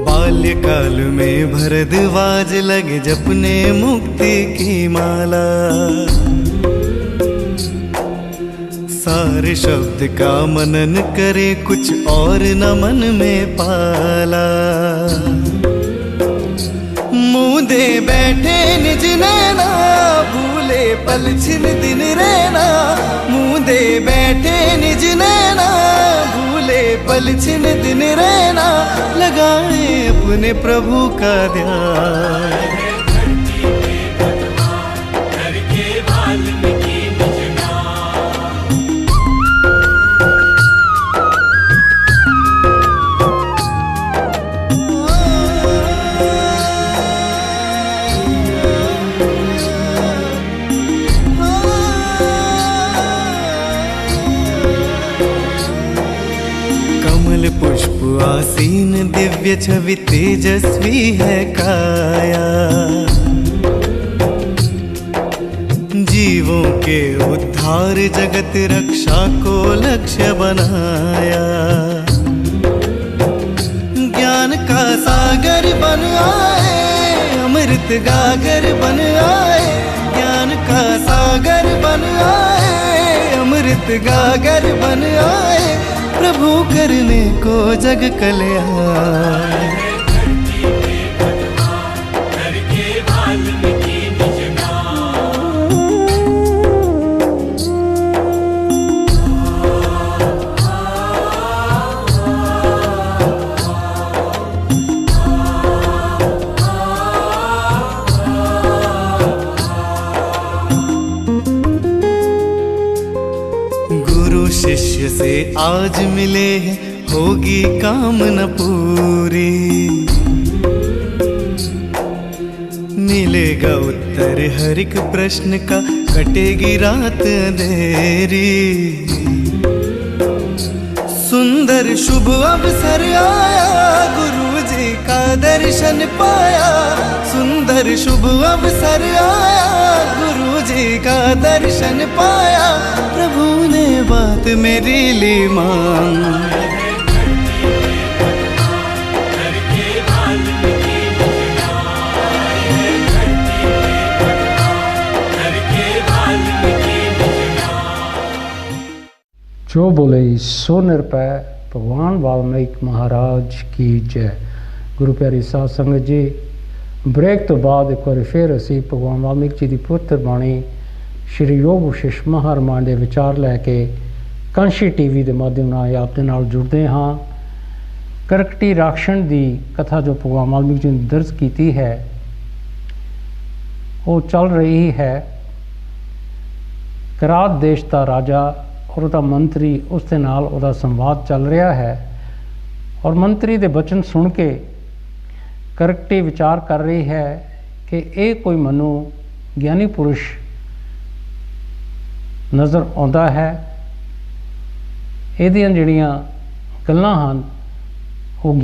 बाल्यकाल में भरद्वाज लगे जपने मुक्ति की माला, सारे शब्द का मनन करे कुछ और न मन में पाला। मूंदे बैठे निज नैना, भूले पल छिन दिन रहना, मूंदे बैठे निज नैना, भूले पल छिन दिन रहना, लगाए अपने प्रभु का ध्यान। पुष्प आसीन दिव्य छवि तेजस्वी है काया, जीवों के उद्धार जगत रक्षा को लक्ष्य बनाया। ज्ञान का सागर बन आए, अमृत गागर बन आए, ज्ञान का सागर बन आए, अमृत गागर बन आए, प्रभु करने को जग कल्याण। शिष्य से आज मिले हैं, होगी कामना पूरी, मिलेगा उत्तर हर एक प्रश्न का, कटेगी रात अंधेरी। सुंदर शुभ अवसर आया, गुरु जी का दर्शन पाया, सुंदर शुभ अवसर आया, गुरु जी का दर्शन पाया, प्रभु ने बात मेरी ली मान। जो बोले सो निरपै, भगवान वाल्मीकि महाराज की जय। गुरु प्यारी साध संगत जी, ब्रेक तो बाद एक बार फिर असी भगवान वाल्मीकि जी की पवित्र बाणी श्री योग वशिष्ठ महारामायण के विचार लैके कांशी टीवी के माध्यम नाल आपके नाल जुड़ते हाँ। करकटी राक्षण की कथा जो भगवान वाल्मीकि जी ने दर्ज की है, वो चल रही है। करात देश का राजा और उसका मंत्री उसके नाल उसका संवाद चल रहा है, और मंत्री के बचन सुन के करकटी विचार कर रही है कि ये कोई मनु ज्ञानी पुरुष नज़र आता है, ਇਹਦੀਆਂ ਜਿਹੜੀਆਂ ਗੱਲਾਂ ਹਨ ਉਹ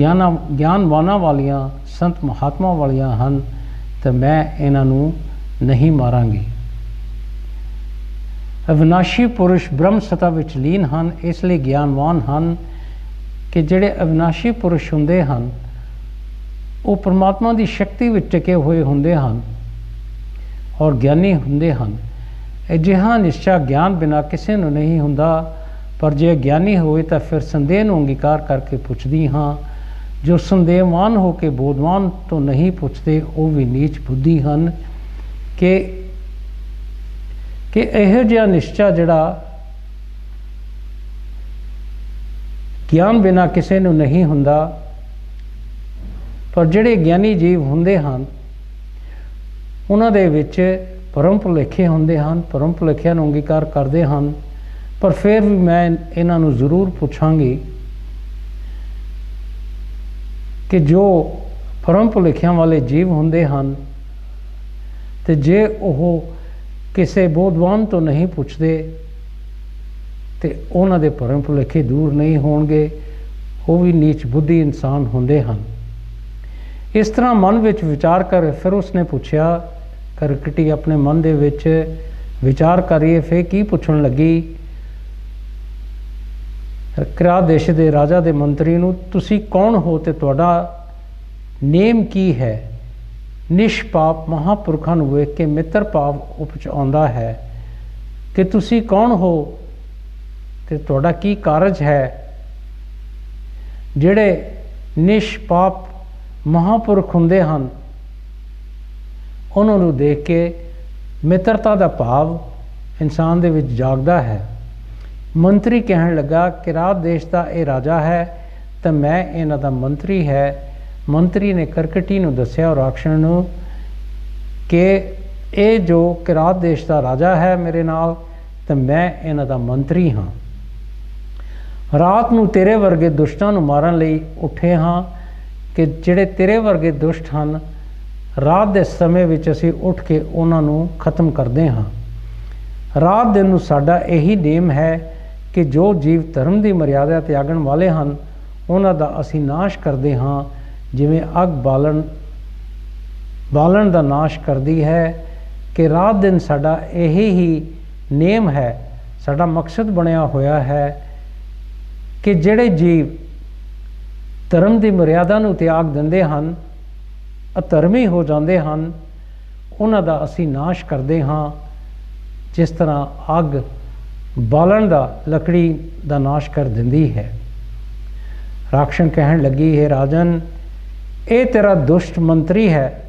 ਗਿਆਨਵਾਨਾਂ ਵਾਲੀਆਂ ਸੰਤ ਮਹਾਤਮਾ ਵਾਲੀਆਂ ਹਨ, ਤੇ ਮੈਂ ਇਹਨਾਂ ਨੂੰ ਨਹੀਂ ਮਾਰਾਂਗੀ। ਅਵਿਨਾਸ਼ੀ ਪੁरुष ਬ੍ਰਹਮ ਸਤਾ ਵਿੱਚ ਲੀਨ ਹਨ, ਇਸ ਲਈ ਗਿਆਨਵਾਨ ਹਨ ਕਿ ਜਿਹੜੇ ਅਵਿਨਾਸ਼ੀ ਪੁरुष ਹੁੰਦੇ ਹਨ ਉਹ ਪਰਮਾਤਮਾ ਦੀ ਸ਼ਕਤੀ ਵਿੱਚ ਟਿਕੇ ਹੋਏ ਹੁੰਦੇ ਹਨ ਔਰ ਗਿਆਨੀ ਹੁੰਦੇ ਹਨ। ਅਜਿਹਾ ਨਿਸ਼ਚਾ ਗਿਆਨ ਬਿਨਾਂ ਕਿਸੇ ਨੂੰ ਨਹੀਂ ਹੁੰਦਾ, पर जे ज्ञानी होए तो फिर संदेह को अंगीकार करके पुछदी हाँ। जो संदेहवान हो के बोधवान तो नहीं पुछते, वो भी नीच बुद्धि हैं कि यहो जिहा निश्चा जिहड़ा ज्ञान बिना किसी को नहीं हुंदा, पर जिहड़े ज्ञानी जीव हुंदे हैं उन्हां दे विच ਭਰਮ ਭੁਲੇਖੇ ਹੁੰਦੇ ਹਨ, ਭਰਮ ਭੁਲੇਖਿਆਂ ਨੂੰ ਅੰਗੀਕਾਰ ਕਰਦੇ ਹਨ, ਪਰ ਫਿਰ ਵੀ ਮੈਂ ਇਹਨਾਂ ਨੂੰ ਜ਼ਰੂਰ ਪੁੱਛਾਂਗੀ ਕਿ ਜੋ ਭਰਮ ਭੁਲੇਖਿਆਂ ਵਾਲੇ ਜੀਵ ਹੁੰਦੇ ਹਨ ਤੇ ਜੇ ਉਹ ਕਿਸੇ ਬੋਧਵਾਨ ਤੋਂ ਨਹੀਂ ਪੁੱਛਦੇ ਤੇ ਉਹਨਾਂ ਦੇ ਭਰਮ ਭੁਲੇਖੇ ਦੂਰ ਨਹੀਂ ਹੋਣਗੇ, ਉਹ ਵੀ ਨੀਚ ਬੁੱਧੀ ਇਨਸਾਨ ਹੁੰਦੇ ਹਨ। ਇਸ ਤਰ੍ਹਾਂ ਮਨ ਵਿੱਚ ਵਿਚਾਰ ਕਰ ਫਿਰ ਉਸਨੇ ਪੁੱਛਿਆ, ਕਰਕਟੀ ਆਪਣੇ ਮਨ ਦੇ ਵਿੱਚ ਵਿਚਾਰ ਕਰੀਏ, ਫਿਰ ਕੀ ਪੁੱਛਣ ਲੱਗੀ ਕਿਰਾਤ ਦੇਸ਼ ਦੇ ਰਾਜਾ ਦੇ ਮੰਤਰੀ ਨੂੰ, ਤੁਸੀਂ ਕੌਣ ਹੋ ਤੇ ਤੁਹਾਡਾ ਨੇਮ ਕੀ ਹੈ? ਨਿਸ਼ਪਾਪ ਮਹਾਂਪੁਰਖਾਂ ਨੂੰ ਵੇਖ ਕੇ ਮਿੱਤਰ ਭਾਵ ਉਪਜ ਆਉਂਦਾ ਹੈ ਕਿ ਤੁਸੀਂ ਕੌਣ ਹੋ ਤੇ ਤੁਹਾਡਾ ਕੀ ਕਾਰਜ ਹੈ। ਜਿਹੜੇ ਨਿਸ਼ਪਾਪ ਮਹਾਂਪੁਰਖ ਹੁੰਦੇ ਹਨ ਉਹਨਾਂ ਨੂੰ ਦੇਖ ਕੇ ਮਿੱਤਰਤਾ ਦਾ ਭਾਵ ਇਨਸਾਨ ਦੇ ਵਿੱਚ ਜਾਗਦਾ ਹੈ। ਮੰਤਰੀ ਕਹਿਣ ਲੱਗਾ ਕਿਰਾਤ ਦੇਸ਼ ਦਾ ਇਹ ਰਾਜਾ ਹੈ ਤਾਂ ਮੈਂ ਇਹਨਾਂ ਦਾ ਮੰਤਰੀ ਹੈ। ਮੰਤਰੀ ਨੇ ਕਰਕਟੀ ਨੂੰ ਦੱਸਿਆ ਔਰ ਰਾਖਸ਼ਣ ਨੂੰ ਕਿ ਇਹ ਜੋ ਕਿਰਾਤ ਦੇਸ਼ ਦਾ ਰਾਜਾ ਹੈ ਮੇਰੇ ਨਾਲ, ਤਾਂ ਮੈਂ ਇਹਨਾਂ ਦਾ ਮੰਤਰੀ ਹਾਂ। ਰਾਤ ਨੂੰ ਤੇਰੇ ਵਰਗੇ ਦੁਸ਼ਟਾਂ ਨੂੰ ਮਾਰਨ ਲਈ ਉੱਠੇ ਹਾਂ ਕਿ ਜਿਹੜੇ ਤੇਰੇ ਵਰਗੇ ਦੁਸ਼ਟ ਹਨ, ਰਾਤ ਦੇ ਸਮੇਂ ਵਿੱਚ ਅਸੀਂ ਉੱਠ ਕੇ ਉਹਨਾਂ ਨੂੰ ਖਤਮ ਕਰਦੇ ਹਾਂ। ਰਾਤ ਦਿਨ ਨੂੰ ਸਾਡਾ ਇਹੀ ਨੇਮ ਹੈ ਕਿ ਜੋ ਜੀਵ ਧਰਮ ਦੀ ਮਰਿਆਦਾ ਤਿਆਗਣ ਵਾਲੇ ਹਨ ਉਹਨਾਂ ਦਾ ਅਸੀਂ ਨਾਸ਼ ਕਰਦੇ ਹਾਂ, ਜਿਵੇਂ ਅੱਗ ਬਾਲਣ ਦਾ ਨਾਸ਼ ਕਰਦੀ ਹੈ। ਕਿ ਰਾਤ ਦਿਨ ਸਾਡਾ ਇਹੀ ਹੀ ਨੇਮ ਹੈ, ਸਾਡਾ ਮਕਸਦ ਬਣਿਆ ਹੋਇਆ ਹੈ ਕਿ ਜਿਹੜੇ ਜੀਵ ਧਰਮ ਦੀ ਮਰਿਆਦਾ ਨੂੰ ਤਿਆਗ ਦਿੰਦੇ ਹਨ, ਅਧਰਮੀ ਹੋ ਜਾਂਦੇ ਹਨ, ਉਹਨਾਂ ਦਾ ਅਸੀਂ ਨਾਸ਼ ਕਰਦੇ ਹਾਂ, ਜਿਸ ਤਰ੍ਹਾਂ ਅੱਗ ਬਾਲਣ ਦਾ ਲੱਕੜੀ ਦਾ ਨਾਸ਼ ਕਰ ਦਿੰਦੀ ਹੈ। ਰਾਖਸ਼ਣ ਕਹਿਣ ਲੱਗੀ ਹੈ ਰਾਜਨ, ਇਹ ਤੇਰਾ ਦੁਸ਼ਟ ਮੰਤਰੀ ਹੈ।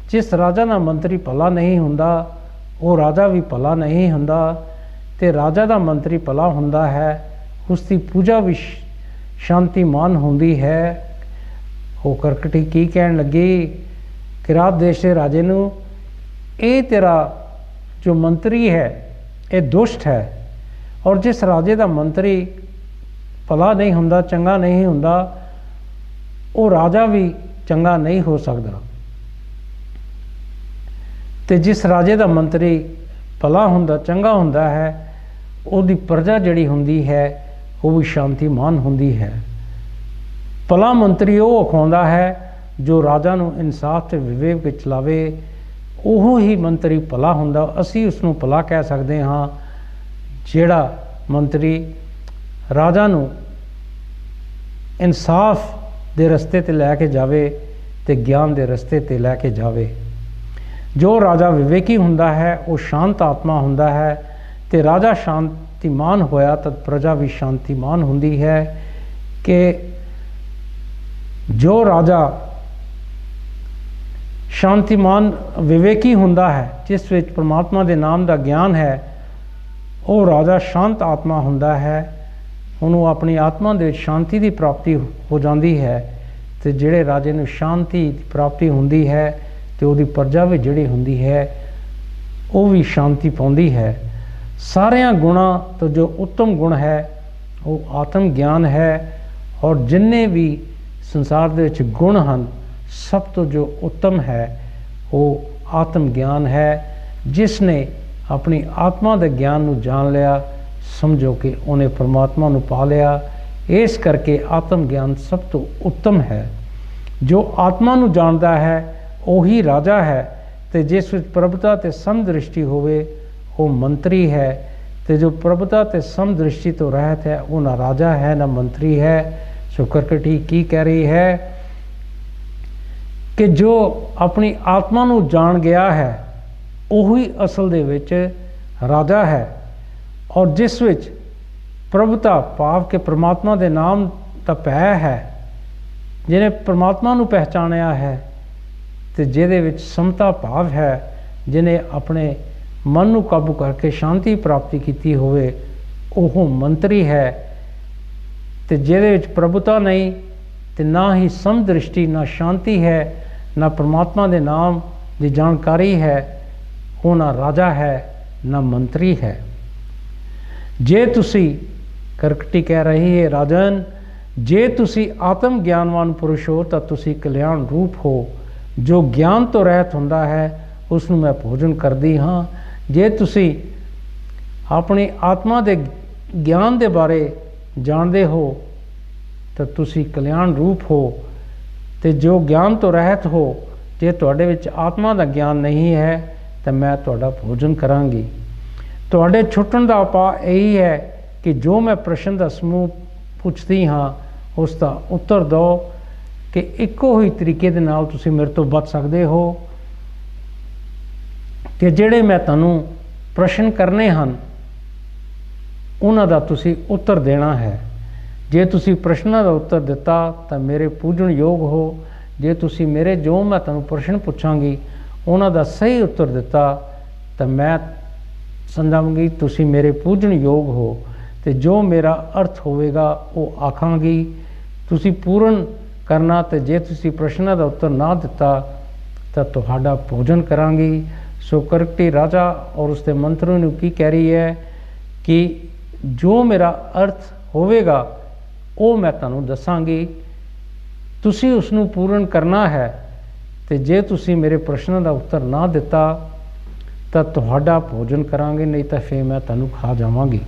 ਜਿਸ ਰਾਜਾ ਦਾ ਮੰਤਰੀ ਭਲਾ ਨਹੀਂ ਹੁੰਦਾ ਉਹ ਰਾਜਾ ਵੀ ਭਲਾ ਨਹੀਂ ਹੁੰਦਾ, ਤੇ ਰਾਜਾ ਦਾ ਮੰਤਰੀ ਭਲਾ ਹੁੰਦਾ ਹੈ, ਉਸ ਦੀ ਪੂਜਾ ਵੀ ਸ਼ਾਂਤੀਮਾਨ ਹੁੰਦੀ ਹੈ। ਉਹ ਕਰਕਟੀ ਕੀ ਕਹਿਣ ਲੱਗੀ ਕਿਰਾਤ ਦੇਸ਼ ਦੇ ਰਾਜੇ ਨੂੰ, ਇਹ ਤੇਰਾ ਜੋ ਮੰਤਰੀ ਹੈ ਇਹ ਦੁਸ਼ਟ ਹੈ, ਔਰ ਜਿਸ ਰਾਜੇ ਦਾ ਮੰਤਰੀ ਭਲਾ ਨਹੀਂ ਹੁੰਦਾ, ਚੰਗਾ ਨਹੀਂ ਹੁੰਦਾ, ਉਹ ਰਾਜਾ ਵੀ ਚੰਗਾ ਨਹੀਂ ਹੋ ਸਕਦਾ। ਤੇ ਜਿਸ ਰਾਜੇ ਦਾ ਮੰਤਰੀ ਭਲਾ ਹੁੰਦਾ, ਚੰਗਾ ਹੁੰਦਾ ਹੈ, ਉਹਦੀ ਪ੍ਰਜਾ ਜਿਹੜੀ ਹੁੰਦੀ ਹੈ ਉਹ ਵੀ ਸ਼ਾਂਤੀਮਾਨ ਹੁੰਦੀ ਹੈ। ਭਲਾ ਮੰਤਰੀ ਉਹ ਅਖਾਉਂਦਾ ਹੈ ਜੋ ਰਾਜਾ ਨੂੰ ਇਨਸਾਫ ਤੇ ਵਿਵੇਕ ਵਿੱਚ ਲਾਵੇ, ਉਹ ਹੀ ਮੰਤਰੀ ਭਲਾ ਹੁੰਦਾ। ਅਸੀਂ ਉਸ ਨੂੰ ਭਲਾ ਕਹਿ ਸਕਦੇ ਹਾਂ ਜਿਹੜਾ ਮੰਤਰੀ ਰਾਜਾ ਨੂੰ ਇਨਸਾਫ ਦੇ ਰਸਤੇ 'ਤੇ ਲੈ ਕੇ ਜਾਵੇ ਤੇ ਗਿਆਨ ਦੇ ਰਸਤੇ 'ਤੇ ਲੈ ਕੇ ਜਾਵੇ। ਜੋ ਰਾਜਾ ਵਿਵੇਕੀ ਹੁੰਦਾ ਹੈ ਉਹ ਸ਼ਾਂਤ ਆਤਮਾ ਹੁੰਦਾ ਹੈ, ਤੇ ਰਾਜਾ ਸ਼ਾਂਤੀਮਾਨ ਹੋਇਆ ਤਾਂ ਪ੍ਰਜਾ ਵੀ ਸ਼ਾਂਤੀਮਾਨ ਹੁੰਦੀ ਹੈ। ਕਿ ਜੋ ਰਾਜਾ ਸ਼ਾਂਤੀਮਾਨ ਵਿਵੇਕੀ ਹੁੰਦਾ ਹੈ, ਜਿਸ ਵਿੱਚ ਪਰਮਾਤਮਾ ਦੇ ਨਾਮ ਦਾ ਗਿਆਨ ਹੈ, ਉਹ ਰਾਜਾ ਸ਼ਾਂਤ ਆਤਮਾ ਹੁੰਦਾ ਹੈ। ਉਹਨੂੰ ਆਪਣੀ ਆਤਮਾ ਦੇ ਵਿੱਚ ਸ਼ਾਂਤੀ ਦੀ ਪ੍ਰਾਪਤੀ ਹੋ ਜਾਂਦੀ ਹੈ, ਤੇ ਜਿਹੜੇ ਰਾਜੇ ਨੂੰ ਸ਼ਾਂਤੀ ਦੀ ਪ੍ਰਾਪਤੀ ਹੁੰਦੀ ਹੈ ਤੇ ਉਹਦੀ ਪ੍ਰਜਾ ਵੀ ਜਿਹੜੀ ਹੁੰਦੀ ਹੈ ਉਹ ਵੀ ਸ਼ਾਂਤੀ ਪਾਉਂਦੀ ਹੈ। ਸਾਰਿਆਂ ਗੁਣਾਂ ਤੋਂ ਜੋ ਉੱਤਮ ਗੁਣ ਹੈ ਉਹ ਆਤਮ ਗਿਆਨ ਹੈ, ਔਰ ਜਿੰਨੇ ਵੀ ਸੰਸਾਰ ਦੇ ਵਿੱਚ ਗੁਣ ਹਨ ਸਭ ਤੋਂ ਜੋ ਉੱਤਮ ਹੈ ਉਹ ਆਤਮ ਗਿਆਨ ਹੈ। ਜਿਸ ਨੇ ਆਪਣੀ ਆਤਮਾ ਦੇ ਗਿਆਨ ਨੂੰ ਜਾਣ ਲਿਆ, ਸਮਝੋ ਕਿ ਉਹਨੇ ਪਰਮਾਤਮਾ ਨੂੰ ਪਾ ਲਿਆ। ਇਸ ਕਰਕੇ ਆਤਮ ਗਿਆਨ ਸਭ ਤੋਂ ਉੱਤਮ ਹੈ। ਜੋ ਆਤਮਾ ਨੂੰ ਜਾਣਦਾ ਹੈ ਉਹੀ ਰਾਜਾ ਹੈ, ਤੇ ਜਿਸ ਵਿੱਚ ਪ੍ਰਭੁਤਾ ਤੇ ਸਮਦ੍ਰਿਸ਼ਟੀ ਹੋਵੇ ਉਹ ਮੰਤਰੀ ਹੈ, ਤੇ ਜੋ ਪ੍ਰਭੁਤਾ ਤੇ ਸਮਦ੍ਰਿਸ਼ਟੀ ਤੋਂ ਰਹਿਤ ਹੈ ਉਹ ਨਾ ਰਾਜਾ ਹੈ ਨਾ ਮੰਤਰੀ ਹੈ। ਸੋ ਕਰਕਟੀ ਕੀ ਕਹਿ ਰਹੀ ਹੈ ਕਿ ਜੋ ਆਪਣੀ ਆਤਮਾ ਨੂੰ ਜਾਣ ਗਿਆ ਹੈ ਉਹੀ ਅਸਲ ਦੇ ਵਿੱਚ ਰਾਜਾ ਹੈ, ਔਰ ਜਿਸ ਵਿੱਚ ਪ੍ਰਭੁਤਾ ਭਾਵ ਕਿ ਪਰਮਾਤਮਾ ਦੇ ਨਾਮ ਦਾ ਭੈ ਹੈ, ਜਿਹਨੇ ਪਰਮਾਤਮਾ ਨੂੰ ਪਹਿਚਾਣਿਆ ਹੈ, ਤੇ ਜਿਹਦੇ ਵਿੱਚ ਸਮਤਾ ਭਾਵ ਹੈ, ਜਿਹਨੇ ਆਪਣੇ ਮਨ ਨੂੰ ਕਾਬੂ ਕਰਕੇ ਸ਼ਾਂਤੀ ਪ੍ਰਾਪਤੀ ਕੀਤੀ ਹੋਵੇ, ਉਹ ਮੰਤਰੀ ਹੈ। ਤੇ ਜਿਹਦੇ ਵਿੱਚ ਪ੍ਰਭੁਤਾ ਨਹੀਂ ਤੇ ਨਾ ਹੀ ਸਮਦ੍ਰਿਸ਼ਟੀ, ਨਾ ਸ਼ਾਂਤੀ ਹੈ, ਨਾ ਪਰਮਾਤਮਾ ਦੇ ਨਾਮ ਦੀ ਜਾਣਕਾਰੀ ਹੈ, ਉਹ ਨਾ ਰਾਜਾ ਹੈ ਨਾ ਮੰਤਰੀ ਹੈ। ਜੇ ਤੁਸੀਂ, ਕਰਕਟੀ ਕਹਿ ਰਹੀ ਹੈ, ਰਾਜਨ ਜੇ ਤੁਸੀਂ ਆਤਮ ਗਿਆਨਵਾਨ ਪੁਰਸ਼ ਹੋ ਤਾਂ ਤੁਸੀਂ ਕਲਿਆਣ ਰੂਪ ਹੋ। ਜੋ ਗਿਆਨ ਤੋਂ ਰਹਿਤ ਹੁੰਦਾ ਹੈ ਉਸ ਨੂੰ ਮੈਂ ਭੋਜਨ ਕਰਦੀ ਹਾਂ। ਜੇ ਤੁਸੀਂ ਆਪਣੀ ਆਤਮਾ ਦੇ ਗਿਆਨ ਦੇ ਬਾਰੇ ਜਾਣਦੇ ਹੋ ਤਾਂ ਤੁਸੀਂ ਕਲਿਆਣ ਰੂਪ ਹੋ। ਤੇ ਜੋ ਗਿਆਨ ਤੋਂ ਰਹਿਤ ਹੋ, ਜੇ ਤੁਹਾਡੇ ਵਿੱਚ ਆਤਮਾ ਦਾ ਗਿਆਨ ਨਹੀਂ ਹੈ ਤਾਂ ਮੈਂ ਤੁਹਾਡਾ ਭੋਜਨ ਕਰਾਂਗੀ। ਤੁਹਾਡੇ ਛੁੱਟਣ ਦਾ ਉਪਾਅ ਇਹੀ ਹੈ ਕਿ ਜੋ ਮੈਂ ਪ੍ਰਸ਼ਨ ਦਾ ਸਮੂਹ ਪੁੱਛਦੀ ਹਾਂ ਉਸ ਦਾ ਉੱਤਰ ਦਿਓ ਕਿ ਇੱਕੋ ਹੀ ਤਰੀਕੇ ਦੇ ਨਾਲ ਤੁਸੀਂ ਮੇਰੇ ਤੋਂ ਬਚ ਸਕਦੇ ਹੋ ਕਿ ਜਿਹੜੇ ਮੈਂ ਤੁਹਾਨੂੰ ਪ੍ਰਸ਼ਨ ਕਰਨੇ ਹਨ ਉਹਨਾਂ ਦਾ ਤੁਸੀਂ ਉੱਤਰ ਦੇਣਾ ਹੈ। ਜੇ ਤੁਸੀਂ ਪ੍ਰਸ਼ਨਾਂ ਦਾ ਉੱਤਰ ਦਿੱਤਾ ਤਾਂ ਮੇਰੇ ਪੂਜਣ ਯੋਗ ਹੋ। ਜੇ ਤੁਸੀਂ ਮੇਰੇ ਜੋ ਮੈਂ ਤੁਹਾਨੂੰ ਪ੍ਰਸ਼ਨ ਪੁੱਛਾਂਗੀ ਉਹਨਾਂ ਦਾ ਸਹੀ ਉੱਤਰ ਦਿੱਤਾ ਤਾਂ ਮੈਂ ਸਮਝਾਂਗੀ ਤੁਸੀਂ ਮੇਰੇ ਪੂਜਣ ਯੋਗ ਹੋ। ਤੇ ਜੋ ਮੇਰਾ ਅਰਥ ਹੋਵੇਗਾ ਉਹ ਆਖਾਂਗੀ ਤੁਸੀਂ ਪੂਰਨ ਕਰਨਾ। ਤੇ ਜੇ ਤੁਸੀਂ ਪ੍ਰਸ਼ਨਾਂ ਦਾ ਉੱਤਰ ਨਾ ਦਿੱਤਾ ਤਾਂ ਤੁਹਾਡਾ ਭੋਜਨ ਕਰਾਂਗੀ। ਸੋ ਕਰਕਟੀ ਰਾਜਾ ਔਰ ਉਸਦੇ ਮੰਤਰੀ ਨੂੰ ਕੀ ਕਹਿ ਰਹੀ ਹੈ ਕਿ ਜੋ ਮੇਰਾ ਅਰਥ ਹੋਵੇਗਾ ਉਹ ਮੈਂ ਤੁਹਾਨੂੰ ਦੱਸਾਂਗੀ, ਤੁਸੀਂ ਉਸ ਨੂੰ ਪੂਰਨ ਕਰਨਾ ਹੈ। ਤੇ ਜੇ ਤੁਸੀਂ ਮੇਰੇ ਪ੍ਰਸ਼ਨਾਂ ਦਾ ਉੱਤਰ ਨਾ ਦਿੱਤਾ ਤਾਂ ਤੁਹਾਡਾ ਭੋਜਨ ਕਰਾਂਗੇ, ਨਹੀਂ ਤਾਂ ਫਿਰ ਮੈਂ ਤੁਹਾਨੂੰ ਖਾ ਜਾਵਾਂਗੀ।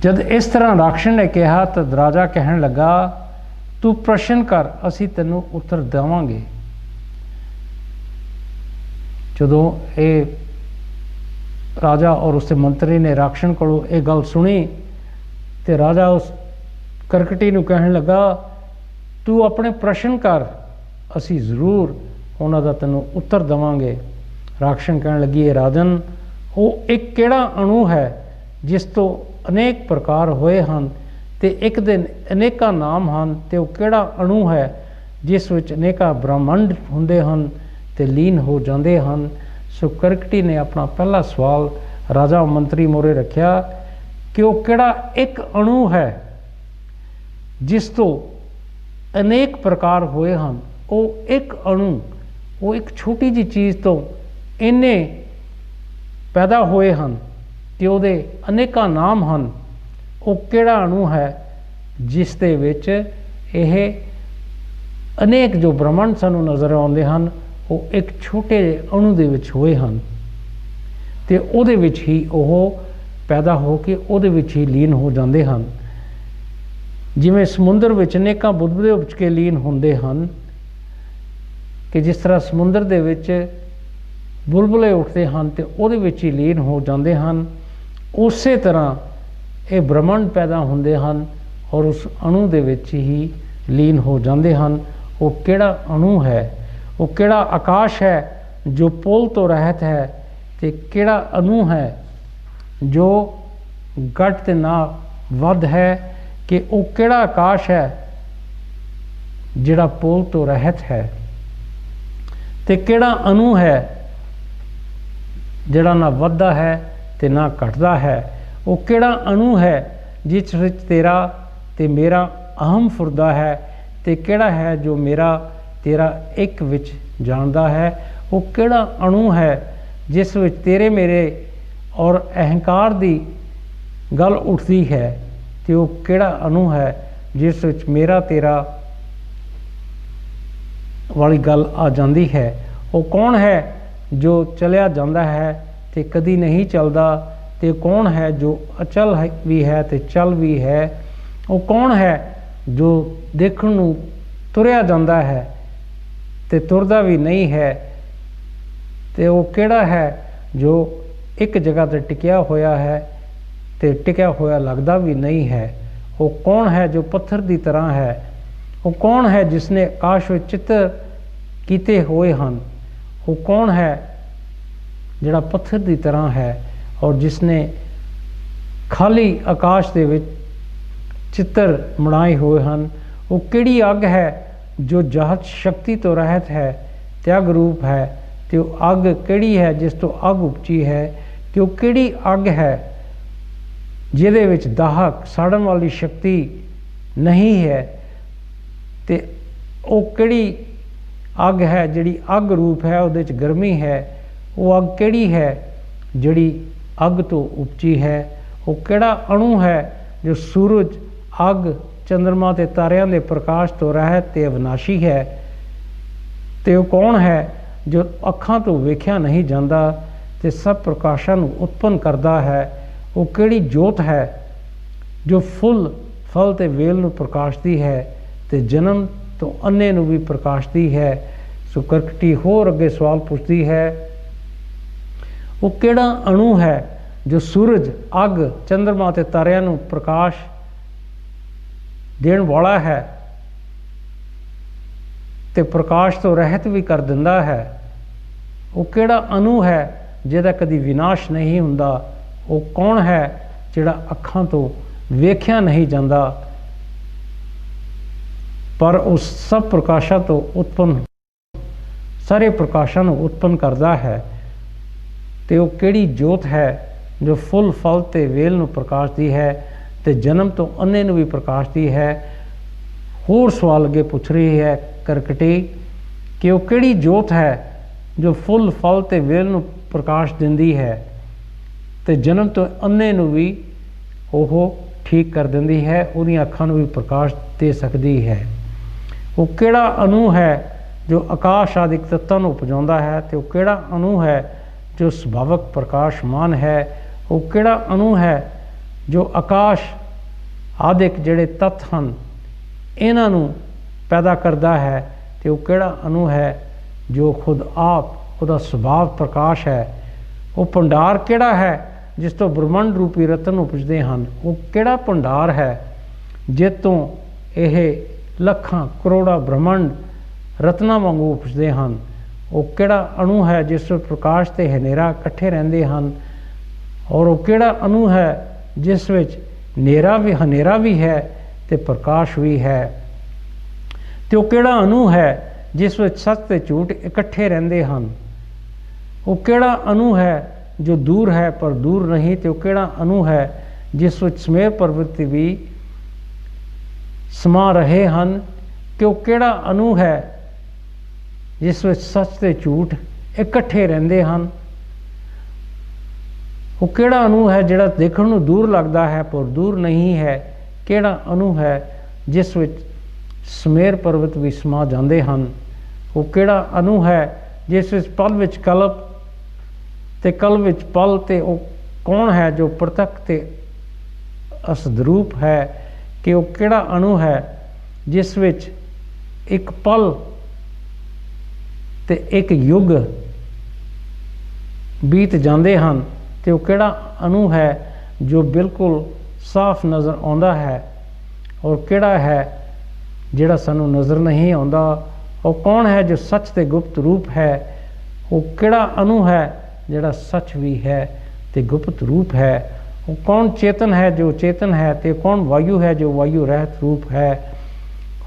ਜਦ ਇਸ ਤਰ੍ਹਾਂ ਰਾਖਸ਼ ਨੇ ਕਿਹਾ ਤਾਂ ਰਾਜਾ ਕਹਿਣ ਲੱਗਾ ਤੂੰ ਪ੍ਰਸ਼ਨ ਕਰ, ਅਸੀਂ ਤੈਨੂੰ ਉੱਤਰ ਦੇਵਾਂਗੇ। ਜਦੋਂ ਇਹ ਰਾਜਾ ਔਰ ਉਸਦੇ ਮੰਤਰੀ ਨੇ ਰਾਖਸ਼ ਕੋਲੋਂ ਇਹ ਗੱਲ ਸੁਣੀ ਤੇ ਰਾਜਾ ਉਸ ਕਰਕਟੀ ਨੂੰ ਕਹਿਣ ਲੱਗਾ ਤੂੰ ਆਪਣੇ ਪ੍ਰਸ਼ਨ ਕਰ, ਅਸੀਂ ਜ਼ਰੂਰ ਉਹਨਾਂ ਦਾ ਤੈਨੂੰ ਉੱਤਰ ਦੇਵਾਂਗੇ। ਰਾਖਸ਼ ਕਹਿਣ ਲੱਗੀ ਇਹ ਰਾਜਨ, ਉਹ ਇੱਕ ਕਿਹੜਾ ਅਣੂ ਹੈ ਜਿਸ ਤੋਂ ਅਨੇਕ ਪ੍ਰਕਾਰ ਹੋਏ ਹਨ ਤੇ ਇੱਕ ਦੇ ਅਨੇਕਾਂ ਨਾਮ ਹਨ, ਤੇ ਉਹ ਕਿਹੜਾ ਅਣੂ ਹੈ ਜਿਸ ਵਿੱਚ ਅਨੇਕਾਂ ਬ੍ਰਹਮੰਡ ਹੁੰਦੇ ਹਨ ਤੇ ਲੀਨ ਹੋ ਜਾਂਦੇ ਹਨ। ਸੋ ਕਰਕਟੀ ਨੇ ਆਪਣਾ ਪਹਿਲਾ ਸਵਾਲ ਰਾਜਾ ਮੰਤਰੀ ਮੋਰੇ ਰੱਖਿਆ ਕਿ ਉਹ ਕਿਹੜਾ ਇੱਕ ਅਣੂ ਹੈ ਜਿਸ ਤੋਂ ਅਨੇਕ ਪ੍ਰਕਾਰ ਹੋਏ ਹਨ। ਉਹ ਇੱਕ ਅਣੂ, ਉਹ ਇੱਕ ਛੋਟੀ ਜਿਹੀ ਚੀਜ਼ ਤੋਂ ਇੰਨੇ ਪੈਦਾ ਹੋਏ ਹਨ ਤੇ ਉਹਦੇ ਅਨੇਕਾਂ ਨਾਮ ਹਨ। ਉਹ ਕਿਹੜਾ ਅਣੂ ਹੈ ਜਿਸ ਦੇ ਵਿੱਚ ਇਹ ਅਨੇਕ ਜੋ ਬ੍ਰਹਮੰਡ ਸਾਨੂੰ ਨਜ਼ਰ ਆਉਂਦੇ ਹਨ ਉਹ ਇੱਕ ਛੋਟੇ ਜਿਹੇ ਅਣੂ ਦੇ ਵਿੱਚ ਹੋਏ ਹਨ ਤੇ ਉਹਦੇ ਵਿੱਚ ਹੀ ਉਹ ਪੈਦਾ ਹੋ ਕੇ ਉਹਦੇ ਵਿੱਚ ਹੀ ਲੀਨ ਹੋ ਜਾਂਦੇ ਹਨ। ਜਿਵੇਂ ਸਮੁੰਦਰ ਵਿੱਚ ਅਨੇਕਾਂ ਬੁੱਧਬੁਦੇ ਉਪਜ ਕੇ ਲੀਨ ਹੁੰਦੇ ਹਨ ਕਿ ਜਿਸ ਤਰ੍ਹਾਂ ਸਮੁੰਦਰ ਦੇ ਵਿੱਚ ਬੁਲਬੁਲੇ ਉੱਠਦੇ ਹਨ ਤੇ ਉਹਦੇ ਵਿੱਚ ਹੀ ਲੀਨ ਹੋ ਜਾਂਦੇ ਹਨ, ਉਸੇ ਤਰ੍ਹਾਂ ਇਹ ਬ੍ਰਹਮੰਡ ਪੈਦਾ ਹੁੰਦੇ ਹਨ ਔਰ ਉਸ ਅਣੂ ਦੇ ਵਿੱਚ ਹੀ ਲੀਨ ਹੋ ਜਾਂਦੇ ਹਨ। ਉਹ ਕਿਹੜਾ ਅਣੂ ਹੈ, ਉਹ ਕਿਹੜਾ ਆਕਾਸ਼ ਹੈ ਜੋ ਪੁੱਲ ਤੋਂ ਰਹਿਤ ਹੈ, ਤੇ ਕਿਹੜਾ ਅਣੂ ਹੈ ਜੋ ਘੱਟ ਤੇ ਨਾ ਵੱਧ ਹੈ, ਕਿ ਉਹ ਕਿਹੜਾ ਆਕਾਸ਼ ਹੈ ਜਿਹੜਾ ਪੁੱਲ ਤੋਂ ਰਹਿਤ ਹੈ, ਤੇ ਕਿਹੜਾ ਅਣੂ ਹੈ ਜਿਹੜਾ ਨਾ ਵੱਧਦਾ ਹੈ ਤੇ ਨਾ ਘਟਦਾ ਹੈ। ਉਹ ਕਿਹੜਾ ਅਣੂ ਹੈ ਜਿਸ ਵਿੱਚ ਤੇਰਾ ਤੇ ਮੇਰਾ ਅਹਮ ਫੁਰਦਾ ਹੈ, ਤੇ ਕਿਹੜਾ ਹੈ ਜੋ ਮੇਰਾ ਤੇਰਾ ਇੱਕ ਵਿੱਚ ਜਾਣਦਾ ਹੈ। ਉਹ ਕਿਹੜਾ ਅਣੂ ਹੈ ਜਿਸ ਵਿੱਚ ਤੇਰੇ ਮੇਰੇ ਔਰ ਅਹੰਕਾਰ ਦੀ ਗੱਲ ਉੱਠਦੀ ਹੈ, ਤੇ ਉਹ ਕਿਹੜਾ ਅਣੂ ਹੈ ਜਿਸ ਵਿੱਚ ਮੇਰਾ ਤੇਰਾ ਵਾਲੀ ਗੱਲ ਆ ਜਾਂਦੀ ਹੈ। ਉਹ ਕੌਣ ਹੈ ਜੋ ਚਲਿਆ ਜਾਂਦਾ ਹੈ ਤੇ ਕਦੀ ਨਹੀਂ ਚੱਲਦਾ, ਤੇ ਕੌਣ ਹੈ ਜੋ ਅਚਲ ਵੀ ਹੈ ਤੇ ਚੱਲ ਵੀ ਹੈ। ਉਹ ਕੌਣ ਹੈ ਜੋ ਦੇਖਣ ਨੂੰ ਤੁਰਿਆ ਜਾਂਦਾ ਹੈ ਤੇ ਤੁਰਦਾ ਵੀ ਨਹੀਂ ਹੈ, ਤੇ ਉਹ ਕਿਹੜਾ ਹੈ ਜੋ ਇੱਕ ਜਗ੍ਹਾ ਤੇ ਟਿਕਿਆ ਹੋਇਆ ਹੈ ਤੇ ਟਿਕਿਆ ਹੋਇਆ ਲੱਗਦਾ ਵੀ ਨਹੀਂ ਹੈ। ਉਹ ਕੌਣ ਹੈ ਜੋ ਪੱਥਰ ਦੀ ਤਰ੍ਹਾਂ ਹੈ। ਉਹ ਕੌਣ ਹੈ ਜਿਸ ਨੇ ਆਕਾਸ਼ ਵਿੱਚ ਚਿੱਤਰ ਕੀਤੇ ਹੋਏ ਹਨ। ਉਹ ਕੌਣ ਹੈ ਜਿਹੜਾ ਪੱਥਰ ਦੀ ਤਰ੍ਹਾਂ ਹੈ ਔਰ ਜਿਸ ਨੇ ਖਾਲੀ ਆਕਾਸ਼ ਦੇ ਵਿੱਚ ਚਿੱਤਰ ਬਣਾਏ ਹੋਏ ਹਨ। ਉਹ ਕਿਹੜੀ ਅੱਗ ਹੈ ਜੋ ਜਹਤ ਸ਼ਕਤੀ ਤੋਂ ਰਹਿਤ ਹੈ, ਤਿਆਗ ਰੂਪ ਹੈ, ਤੇ ਉਹ ਅੱਗ ਕਿਹੜੀ ਹੈ ਜਿਸ ਤੋਂ ਅੱਗ ਉਪਜੀ ਹੈ, ਕਿ ਉਹ ਕਿਹੜੀ ਅੱਗ ਹੈ ਜਿਹਦੇ ਵਿੱਚ ਦਾਹਕ ਸਾੜਨ ਵਾਲੀ ਸ਼ਕਤੀ ਨਹੀਂ ਹੈ, ਤੇ ਉਹ ਕਿਹੜੀ ਅੱਗ ਹੈ ਜਿਹੜੀ ਅੱਗ ਰੂਪ ਹੈ, ਉਹਦੇ 'ਚ ਗਰਮੀ ਹੈ। ਉਹ ਅੱਗ ਕਿਹੜੀ ਹੈ ਜਿਹੜੀ ਅੱਗ ਤੋਂ ਉਪਜੀ ਹੈ। ਉਹ ਕਿਹੜਾ ਅਣੂ ਹੈ ਜੋ ਸੂਰਜ, ਅੱਗ, ਚੰਦਰਮਾ ਤੇ ਤਾਰਿਆਂ ਦੇ ਪ੍ਰਕਾਸ਼ ਤੋਂ ਰਹਿਤ ਤੇ ਅਵਿਨਾਸ਼ੀ ਹੈ। ਤੇ ਉਹ ਕੌਣ ਹੈ ਜੋ ਅੱਖਾਂ ਤੋਂ ਵੇਖਿਆ ਨਹੀਂ ਜਾਂਦਾ ਤੇ ਸਭ ਪ੍ਰਕਾਸ਼ਾਂ ਨੂੰ ਉਤਪੰਨ ਕਰਦਾ ਹੈ। ਉਹ ਕਿਹੜੀ ਜੋਤ ਹੈ ਜੋ ਫੁੱਲ, ਫਲ ਤੇ ਵੇਲ ਨੂੰ ਪ੍ਰਕਾਸ਼ਦੀ ਹੈ ਤੇ ਜਨਮ ਤੋਂ ਅੰਨੇ ਨੂੰ ਵੀ ਪ੍ਰਕਾਸ਼ਦੀ ਹੈ। ਸੋ ਕਰਕਟੀ ਹੋਰ ਅੱਗੇ ਸਵਾਲ ਪੁੱਛਦੀ ਹੈ, ਉਹ ਕਿਹੜਾ ਅਣੂ ਹੈ ਜੋ ਸੂਰਜ, ਅੱਗ, ਚੰਦਰਮਾ ਤੇ ਤਾਰਿਆਂ ਨੂੰ ਪ੍ਰਕਾਸ਼ ਦੇਣ ਵਾਲਾ ਹੈ ਤੇ ਪ੍ਰਕਾਸ਼ ਤੋਂ ਰਹਿਤ ਵੀ ਕਰ ਦਿੰਦਾ ਹੈ। ਉਹ ਕਿਹੜਾ ਅਣੂ ਹੈ ਜਿਹਦਾ ਕਦੀ ਵਿਨਾਸ਼ ਨਹੀਂ ਹੁੰਦਾ। ਉਹ ਕੌਣ ਹੈ ਜਿਹੜਾ ਅੱਖਾਂ ਤੋਂ ਵੇਖਿਆ ਨਹੀਂ ਜਾਂਦਾ ਪਰ ਉਸ ਸਭ ਪ੍ਰਕਾਸ਼ਾਂ ਤੋਂ ਉਤਪੰਨ, ਸਾਰੇ ਪ੍ਰਕਾਸ਼ਾਂ ਨੂੰ ਉਤਪੰਨ ਕਰਦਾ ਹੈ। ਤੇ ਉਹ ਕਿਹੜੀ ਜੋਤ ਹੈ ਜੋ ਫੁੱਲ, ਫਲ ਤੇ ਵੇਲ ਨੂੰ ਪ੍ਰਕਾਸ਼ਦੀ ਹੈ ਤੇ ਜਨਮ ਤੋਂ ਅੰਨੇ ਨੂੰ ਵੀ ਪ੍ਰਕਾਸ਼ਦੀ ਹੈ। ਹੋਰ ਸਵਾਲ ਅੱਗੇ ਪੁੱਛ ਰਹੀ ਹੈ ਕਰਕਟੀ ਕਿ ਉਹ ਕਿਹੜੀ ਜੋਤ ਹੈ ਜੋ ਫੁੱਲ, ਫਲ ਤੇ ਵੇਲ ਨੂੰ ਪ੍ਰਕਾਸ਼ ਦਿੰਦੀ ਹੈ ਤੇ ਜਨਮ ਤੋਂ ਅੰਨੇ ਨੂੰ ਵੀ ਉਹ ਠੀਕ ਕਰ ਦਿੰਦੀ ਹੈ, ਉਹਦੀਆਂ ਅੱਖਾਂ ਨੂੰ ਵੀ ਪ੍ਰਕਾਸ਼ ਦੇ ਸਕਦੀ ਹੈ। ਉਹ ਕਿਹੜਾ ਅਣੂ ਹੈ ਜੋ ਆਕਾਸ਼ ਆਦਿਕ ਤੱਤਾਂ ਨੂੰ ਉਪਜਾਉਂਦਾ ਹੈ ਤੇ ਉਹ ਕਿਹੜਾ ਅਣੂ ਹੈ ਜੋ ਸੁਭਾਵਕ ਪ੍ਰਕਾਸ਼ਮਾਨ ਹੈ। ਉਹ ਕਿਹੜਾ ਅਣੂ ਹੈ ਜੋ ਆਕਾਸ਼ ਆਦਿਕ ਜਿਹੜੇ ਤੱਤ ਹਨ ਇਹਨਾਂ ਨੂੰ ਪੈਦਾ ਕਰਦਾ ਹੈ ਤੇ ਉਹ ਕਿਹੜਾ ਅਣੂ ਹੈ ਜੋ ਖੁਦ ਆਪ, ਉਹਦਾ ਸੁਭਾਵ ਪ੍ਰਕਾਸ਼ ਹੈ। ਉਹ ਭੰਡਾਰ ਕਿਹੜਾ ਹੈ ਜਿਸ ਤੋਂ ਬ੍ਰਹਮੰਡ ਰੂਪੀ ਰਤਨ ਉਪਜਦੇ ਹਨ। ਉਹ ਕਿਹੜਾ ਭੰਡਾਰ ਹੈ ਜਿਸ ਤੋਂ ਇਹ ਲੱਖਾਂ ਕਰੋੜਾਂ ਬ੍ਰਹਮੰਡ ਰਤਨਾਂ ਵਾਂਗੂ ਉਪਜਦੇ ਹਨ। ਉਹ ਕਿਹੜਾ ਅਣੂ ਹੈ ਜਿਸ ਵਿੱਚ ਪ੍ਰਕਾਸ਼ ਤੇ ਹਨੇਰਾ ਇਕੱਠੇ ਰਹਿੰਦੇ ਹਨ। ਔਰ ਉਹ ਕਿਹੜਾ ਅਣੂ ਹੈ ਜਿਸ ਵਿੱਚ ਹਨੇਰਾ ਵੀ ਹੈ ਤੇ ਪ੍ਰਕਾਸ਼ ਵੀ ਹੈ। ਤੇ ਉਹ ਕਿਹੜਾ ਅਣੂ ਹੈ ਜਿਸ ਵਿੱਚ ਸੱਚ ਤੇ ਝੂਠ ਇਕੱਠੇ ਰਹਿੰਦੇ ਹਨ। ਉਹ ਕਿਹੜਾ ਅਣੂ ਹੈ ਜੋ ਦੂਰ ਹੈ ਪਰ ਦੂਰ ਨਹੀਂ। ਤੇ ਉਹ ਕਿਹੜਾ ਅਣੂ ਹੈ ਜਿਸ ਵਿੱਚ ਸਮੇਰ ਪਰਬਤ ਵੀ ਸਮਾ ਰਹੇ ਹਨ। ਕਿ ਉਹ ਕਿਹੜਾ ਅਣੂ ਹੈ ਜਿਸ ਵਿੱਚ ਸੱਚ ਤੇ ਝੂਠ ਇਕੱਠੇ ਰਹਿੰਦੇ ਹਨ। ਉਹ ਕਿਹੜਾ ਅਣੂ ਹੈ ਜਿਹੜਾ ਦੇਖਣ ਨੂੰ ਦੂਰ ਲੱਗਦਾ ਹੈ ਪਰ ਦੂਰ ਨਹੀਂ ਹੈ। ਕਿਹੜਾ ਅਣੂ ਹੈ ਜਿਸ ਵਿੱਚ ਸਮੇਰ ਪਰਬਤ ਵੀ ਸਮਾ ਜਾਂਦੇ ਹਨ। ਉਹ ਕਿਹੜਾ ਅਣੂ ਹੈ ਜਿਸ ਵਿੱਚ ਪਲ ਵਿੱਚ ਕਲਪ ਤੇ ਕਲ ਵਿੱਚ ਪਲ। ਤੇ ਉਹ ਕੌਣ ਹੈ ਜੋ ਪ੍ਰਤੱਖ ਤੇ ਅਸਦਰੂਪ ਹੈ। ਕਿ ਉਹ ਕਿਹੜਾ ਅਣੂ ਹੈ ਜਿਸ ਵਿੱਚ ਇੱਕ ਪਲ ਤੇ ਇੱਕ ਯੁੱਗ ਬੀਤ ਜਾਂਦੇ ਹਨ। ਤੇ ਉਹ ਕਿਹੜਾ ਅਣੂ ਹੈ ਜੋ ਬਿਲਕੁਲ ਸਾਫ਼ ਨਜ਼ਰ ਆਉਂਦਾ ਹੈ। ਔਰ ਕਿਹੜਾ ਹੈ ਜਿਹੜਾ ਸਾਨੂੰ ਨਜ਼ਰ ਨਹੀਂ ਆਉਂਦਾ। ਉਹ ਕੌਣ ਹੈ ਜੋ ਸੱਚ ਤੇ ਗੁਪਤ ਰੂਪ ਹੈ। ਉਹ ਕਿਹੜਾ ਅਣੂ ਹੈ ਜਿਹੜਾ ਸੱਚ ਵੀ ਹੈ ਤੇ ਗੁਪਤ ਰੂਪ ਹੈ। ਉਹ ਕੌਣ ਚੇਤਨ ਹੈ ਜੋ ਚੇਤਨ ਹੈ ਤੇ ਕੌਣ ਵਾਯੂ ਹੈ ਜੋ ਵਾਯੂ ਰਹਿਤ ਰੂਪ ਹੈ।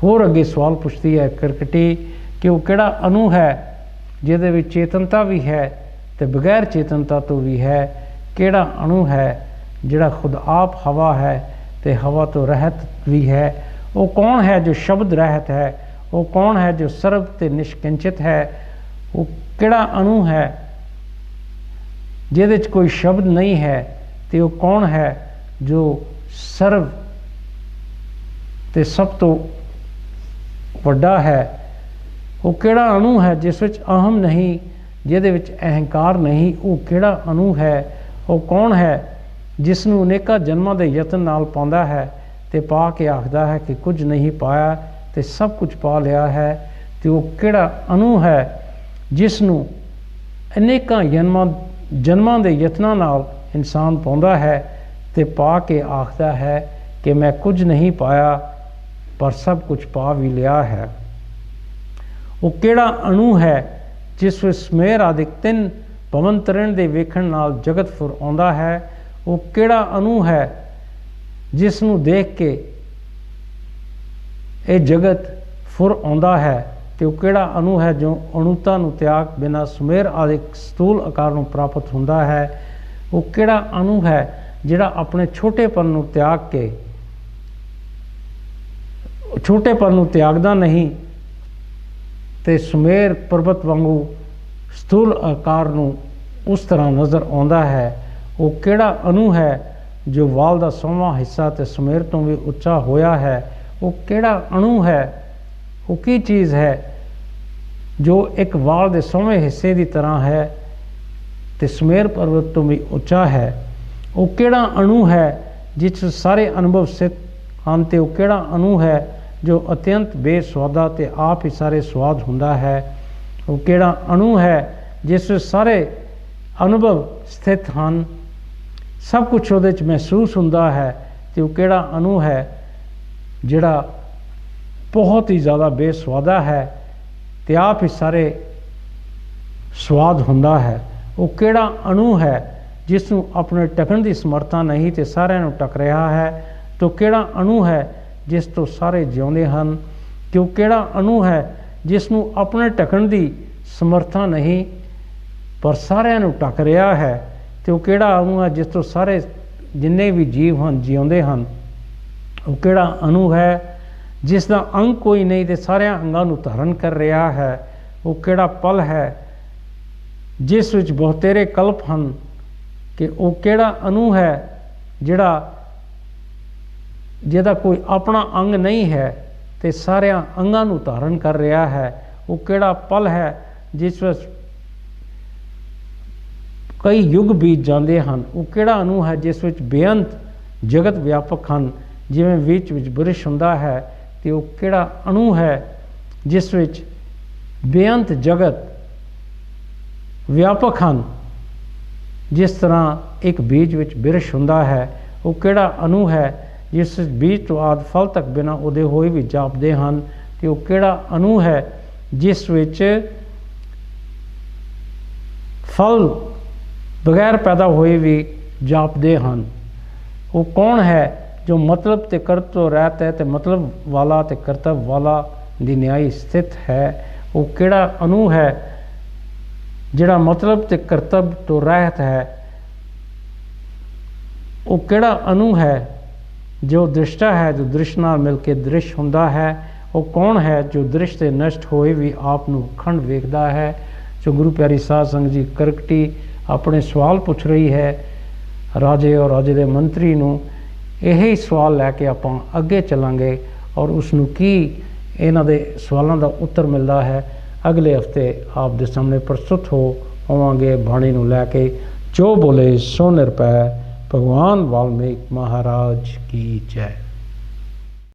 ਹੋਰ ਅੱਗੇ ਸਵਾਲ ਪੁੱਛਦੀ ਹੈ ਕਰਕਟੀ ਕਿ ਉਹ ਕਿਹੜਾ ਅਣੂ ਹੈ ਜਿਹਦੇ ਵਿੱਚ ਚੇਤਨਤਾ ਵੀ ਹੈ ਤੇ ਬਗੈਰ ਚੇਤਨਤਾ ਤੋਂ ਵੀ ਹੈ। ਕਿਹੜਾ ਅਣੂ ਹੈ ਜਿਹੜਾ ਖੁਦ ਆਪ ਹਵਾ ਹੈ ਤੇ ਹਵਾ ਤੋਂ ਰਹਿਤ ਵੀ ਹੈ। ਉਹ ਕੌਣ ਹੈ ਜੋ ਸ਼ਬਦ ਰਹਿਤ ਹੈ। ਉਹ ਕੌਣ ਹੈ ਜੋ ਸਰਬ ਤੇ ਨਿਸ਼ਕਿੰਚਿਤ ਹੈ। ਉਹ ਕਿਹੜਾ ਅਣੂ ਹੈ ਜਿਹਦੇ 'ਚ ਕੋਈ ਸ਼ਬਦ ਨਹੀਂ ਹੈ। ਤੇ ਉਹ ਕੌਣ ਹੈ ਜੋ ਸਰਬ ਤੇ ਸਭ ਤੋਂ ਵੱਡਾ ਹੈ। ਉਹ ਕਿਹੜਾ ਅਣੂ ਹੈ ਜਿਸ ਵਿੱਚ ਅਹਮ ਨਹੀਂ, ਜਿਹਦੇ ਵਿੱਚ ਅਹੰਕਾਰ ਨਹੀਂ। ਉਹ ਕਿਹੜਾ ਅਣੂ ਹੈ। ਉਹ ਕੌਣ ਹੈ ਜਿਸ ਨੂੰ ਅਨੇਕਾਂ ਜਨਮਾਂ ਦੇ ਯਤਨ ਨਾਲ ਪਾਉਂਦਾ ਹੈ ਤੇ ਪਾ ਕੇ ਆਖਦਾ ਹੈ ਕਿ ਕੁਝ ਨਹੀਂ ਪਾਇਆ ਤੇ ਸਭ ਕੁਝ ਪਾ ਲਿਆ ਹੈ। ਤੇ ਉਹ ਕਿਹੜਾ ਅਣੂ ਹੈ ਜਿਸ ਨੂੰ ਅਨੇਕਾਂ ਜਨਮਾਂ ਦੇ ਯਤਨਾਂ ਨਾਲ ਇਨਸਾਨ ਪਾਉਂਦਾ ਹੈ ਤੇ ਪਾ ਕੇ ਆਖਦਾ ਹੈ ਕਿ ਮੈਂ ਕੁਝ ਨਹੀਂ ਪਾਇਆ ਪਰ ਸਭ ਕੁਝ ਪਾ ਵੀ ਲਿਆ ਹੈ। ਉਹ ਕਿਹੜਾ ਅਣੂ ਹੈ ਜਿਸ ਵਿੱਚ ਸਮੇਰ ਆਦਿਕ 3 ਪਵਨ ਤਰਨ ਦੇ ਵੇਖਣ ਨਾਲ ਜਗਤ ਫੁਰ ਆਉਂਦਾ ਹੈ। ਉਹ ਕਿਹੜਾ ਅਣੂ ਹੈ ਜਿਸ ਨੂੰ ਦੇਖ ਕੇ ਇਹ ਜਗਤ ਫੁਰ ਆਉਂਦਾ ਹੈ। ਤੇ ਉਹ ਕਿਹੜਾ ਅਣੂ ਹੈ ਜੋ ਅਣੂਤਾ ਨੂੰ ਤਿਆਗ ਬਿਨਾਂ ਸਮੇਰ ਆਦਿਕ ਸਥੂਲ ਆਕਾਰ ਨੂੰ ਪ੍ਰਾਪਤ ਹੁੰਦਾ ਹੈ। ਉਹ ਕਿਹੜਾ ਅਣੂ ਹੈ ਜਿਹੜਾ ਆਪਣੇ ਛੋਟੇਪਨ ਨੂੰ ਤਿਆਗ ਕੇ, ਛੋਟੇਪਨ ਨੂੰ ਤਿਆਗਦਾ ਨਹੀਂ ਤੇ ਸਮੇਰ ਪਰਬਤ ਵਾਂਗੂ ਸਥੂਲ ਆਕਾਰ ਨੂੰ ਉਸ ਤਰ੍ਹਾਂ ਨਜ਼ਰ ਆਉਂਦਾ ਹੈ। ਉਹ ਕਿਹੜਾ ਅਣੂ ਹੈ ਜੋ ਵਾਲ ਦਾ 100ਵਾਂ ਹਿੱਸਾ ਤੇ ਸੁਮੇਰ ਤੋਂ ਵੀ ਉੱਚਾ ਹੋਇਆ ਹੈ? ਉਹ ਕਿਹੜਾ ਅਣੂ ਹੈ? ਉਹ ਕੀ ਚੀਜ਼ ਹੈ ਜੋ ਇੱਕ ਵਾਲ ਦੇ 100ਵੇਂ ਹਿੱਸੇ ਦੀ ਤਰ੍ਹਾਂ ਹੈ ਤੇ ਸੁਮੇਰ ਪਰਬਤ ਤੋਂ ਵੀ ਉੱਚਾ ਹੈ? ਉਹ ਕਿਹੜਾ ਅਣੂ ਹੈ ਜਿਸ 'ਚ ਸਾਰੇ ਅਨੁਭਵ ਸਥਿਤ ਹਨ ਤੇ ਉਹ ਕਿਹੜਾ ਅਣੂ ਹੈ ਜੋ ਅਤਿਅੰਤ ਬੇਸਵਾਦਾ ਤੇ ਆਪ ਹੀ ਸਾਰੇ ਸਵਾਦ ਹੁੰਦਾ ਹੈ? ਉਹ ਕਿਹੜਾ ਅਣੂ ਹੈ ਜਿਸ ਵਿੱਚ ਸਾਰੇ ਅਨੁਭਵ ਸਥਿਤ ਹਨ, ਸਭ ਕੁਛ ਉਹਦੇ 'ਚ ਮਹਿਸੂਸ ਹੁੰਦਾ ਹੈ? ਤੇ ਉਹ ਕਿਹੜਾ ਅਣੂ ਹੈ ਜਿਹੜਾ ਬਹੁਤ ਹੀ ਜ਼ਿਆਦਾ ਬੇਸਵਾਦਾ ਹੈ ਤੇ ਆਪ ਹੀ ਸਾਰੇ ਸਵਾਦ ਹੁੰਦਾ ਹੈ? ਉਹ ਕਿਹੜਾ ਅਣੂ ਹੈ ਜਿਸ ਨੂੰ ਆਪਣੇ ਟਕਣ ਦੀ ਸਮਰੱਥਾ ਨਹੀਂ ਤੇ ਸਾਰਿਆਂ ਨੂੰ ਟਕ ਰਿਹਾ ਹੈ? ਤੇ ਉਹ ਕਿਹੜਾ ਅਣੂ ਹੈ ਜਿਸ ਤੋਂ ਸਾਰੇ ਜਿਉਂਦੇ ਹਨ? ਕਿ ਉਹ ਕਿਹੜਾ ਅਣੂ ਹੈ ਜਿਸ ਨੂੰ ਆਪਣੇ ਟਕਣ ਦੀ ਸਮਰੱਥਾ ਨਹੀਂ ਪਰ ਸਾਰਿਆਂ ਨੂੰ ਟਕ ਰਿਹਾ ਹੈ? ਤੇ ਉਹ ਕਿਹੜਾ ਅਣੂ ਹੈ ਜਿਸ ਤੋਂ ਸਾਰੇ ਜਿੰਨੇ ਵੀ ਜੀਵ ਹਨ ਜਿਉਂਦੇ ਹਨ? ਉਹ ਕਿਹੜਾ ਅਣੂ ਹੈ ਜਿਸ ਦਾ ਅੰਗ ਕੋਈ ਨਹੀਂ ਤੇ ਸਾਰਿਆਂ ਅੰਗਾਂ ਨੂੰ ਧਾਰਨ ਕਰ ਰਿਹਾ ਹੈ? ਉਹ ਕਿਹੜਾ ਪਲ ਹੈ ਜਿਸ ਵਿੱਚ ਬਹੁਤੇਰੇ ਕਲਪ ਹਨ? ਕਿ ਉਹ ਕਿਹੜਾ ਅਣੂ ਹੈ ਜਿਹਦਾ ਕੋਈ ਆਪਣਾ ਅੰਗ ਨਹੀਂ ਹੈ ਤੇ ਸਾਰਿਆਂ ਅੰਗਾਂ ਨੂੰ ਧਾਰਨ ਕਰ ਰਿਹਾ ਹੈ? ਉਹ ਕਿਹੜਾ ਪਲ ਹੈ ਜਿਸ ਵਿੱਚ ਕਈ ਯੁੱਗ ਬੀਤ ਜਾਂਦੇ ਹਨ? ਉਹ ਕਿਹੜਾ ਅਣੂ ਹੈ ਜਿਸ ਵਿੱਚ ਬੇਅੰਤ ਜਗਤ ਵਿਆਪਕ ਹਨ ਜਿਵੇਂ ਵਿੱਚ ਬੁਰਿਸ਼ ਹੁੰਦਾ ਹੈ? ਤੇ ਉਹ ਕਿਹੜਾ ਅਣੂ ਹੈ ਜਿਸ ਵਿੱਚ ਬੇਅੰਤ ਜਗਤ ਵਿਆਪਕ ਹਨ ਜਿਸ ਤਰ੍ਹਾਂ ਇੱਕ ਬੀਜ ਵਿੱਚ ਬਿਰਸ਼ ਹੁੰਦਾ ਹੈ? ਉਹ ਕਿਹੜਾ ਅਣੂ ਹੈ ਜਿਸ ਬੀਜ ਤੋਂ ਆਦ ਫਲ ਤੱਕ ਬਿਨਾਂ ਉਹਦੇ ਹੋਏ ਵੀ ਜਾਪਦੇ ਹਨ? ਤੇ ਉਹ ਕਿਹੜਾ ਅਣੂ ਹੈ ਜਿਸ ਵਿੱਚ ਫਲ ਬਗੈਰ ਪੈਦਾ ਹੋਏ ਵੀ ਜਾਪਦੇ ਹਨ? ਉਹ ਕੌਣ ਹੈ ਜੋ ਮਤਲਬ ਤੇ ਕਰਤਵ ਤੋਂ ਰਹਿਤ ਹੈ ਤੇ ਮਤਲਬ ਵਾਲਾ ਤੇ ਕਰਤਵ ਵਾਲਾ ਦੀ ਨਿਆਈ ਸਥਿਤ ਹੈ? ਉਹ ਕਿਹੜਾ ਅਣੂ ਹੈ ਜਿਹੜਾ ਮਤਲਬ ਤੇ ਕਰਤਵ ਤੋਂ ਰਹਿਤ ਹੈ? ਉਹ ਕਿਹੜਾ ਅਣੂ ਹੈ ਜੋ ਦ੍ਰਿਸ਼ਟਾ ਹੈ, ਜੋ ਦ੍ਰਿਸ਼ ਨਾਲ ਮਿਲ ਕੇ ਦ੍ਰਿਸ਼ ਹੁੰਦਾ ਹੈ? ਉਹ ਕੌਣ ਹੈ ਜੋ ਦ੍ਰਿਸ਼ ਤੇ ਨਸ਼ਟ ਹੋਏ ਵੀ ਆਪ ਨੂੰ ਅਖੰਡ ਵੇਖਦਾ ਹੈ? ਜੋ ਗੁਰੂ ਪਿਆਰੀ ਸਾਧ ਸੰਗਤ ਜੀ ਕਰਕਟੀ ਆਪਣੇ ਸਵਾਲ ਪੁੱਛ ਰਹੀ ਹੈ ਰਾਜੇ ਔਰ ਰਾਜੇ ਦੇ ਮੰਤਰੀ ਨੂੰ। ਇਹੀ ਸਵਾਲ ਲੈ ਕੇ ਆਪਾਂ ਅੱਗੇ ਚੱਲਾਂਗੇ ਔਰ ਉਸ ਨੂੰ ਕੀ ਇਹਨਾਂ ਦੇ ਸਵਾਲਾਂ ਦਾ ਉੱਤਰ ਮਿਲਦਾ ਹੈ ਅਗਲੇ ਹਫਤੇ ਆਪ ਦੇ ਸਾਹਮਣੇ ਪ੍ਰਸਤੁਤ ਹੋਵਾਂਗੇ ਬਾਣੀ ਨੂੰ ਲੈ ਕੇ। ਜੋ ਬੋਲੇ ਸੋ ਨਿਰਭੈ। ਭਗਵਾਨ ਵਾਲਮੀਕ ਮਹਾਰਾਜ ਕੀ ਜੈ।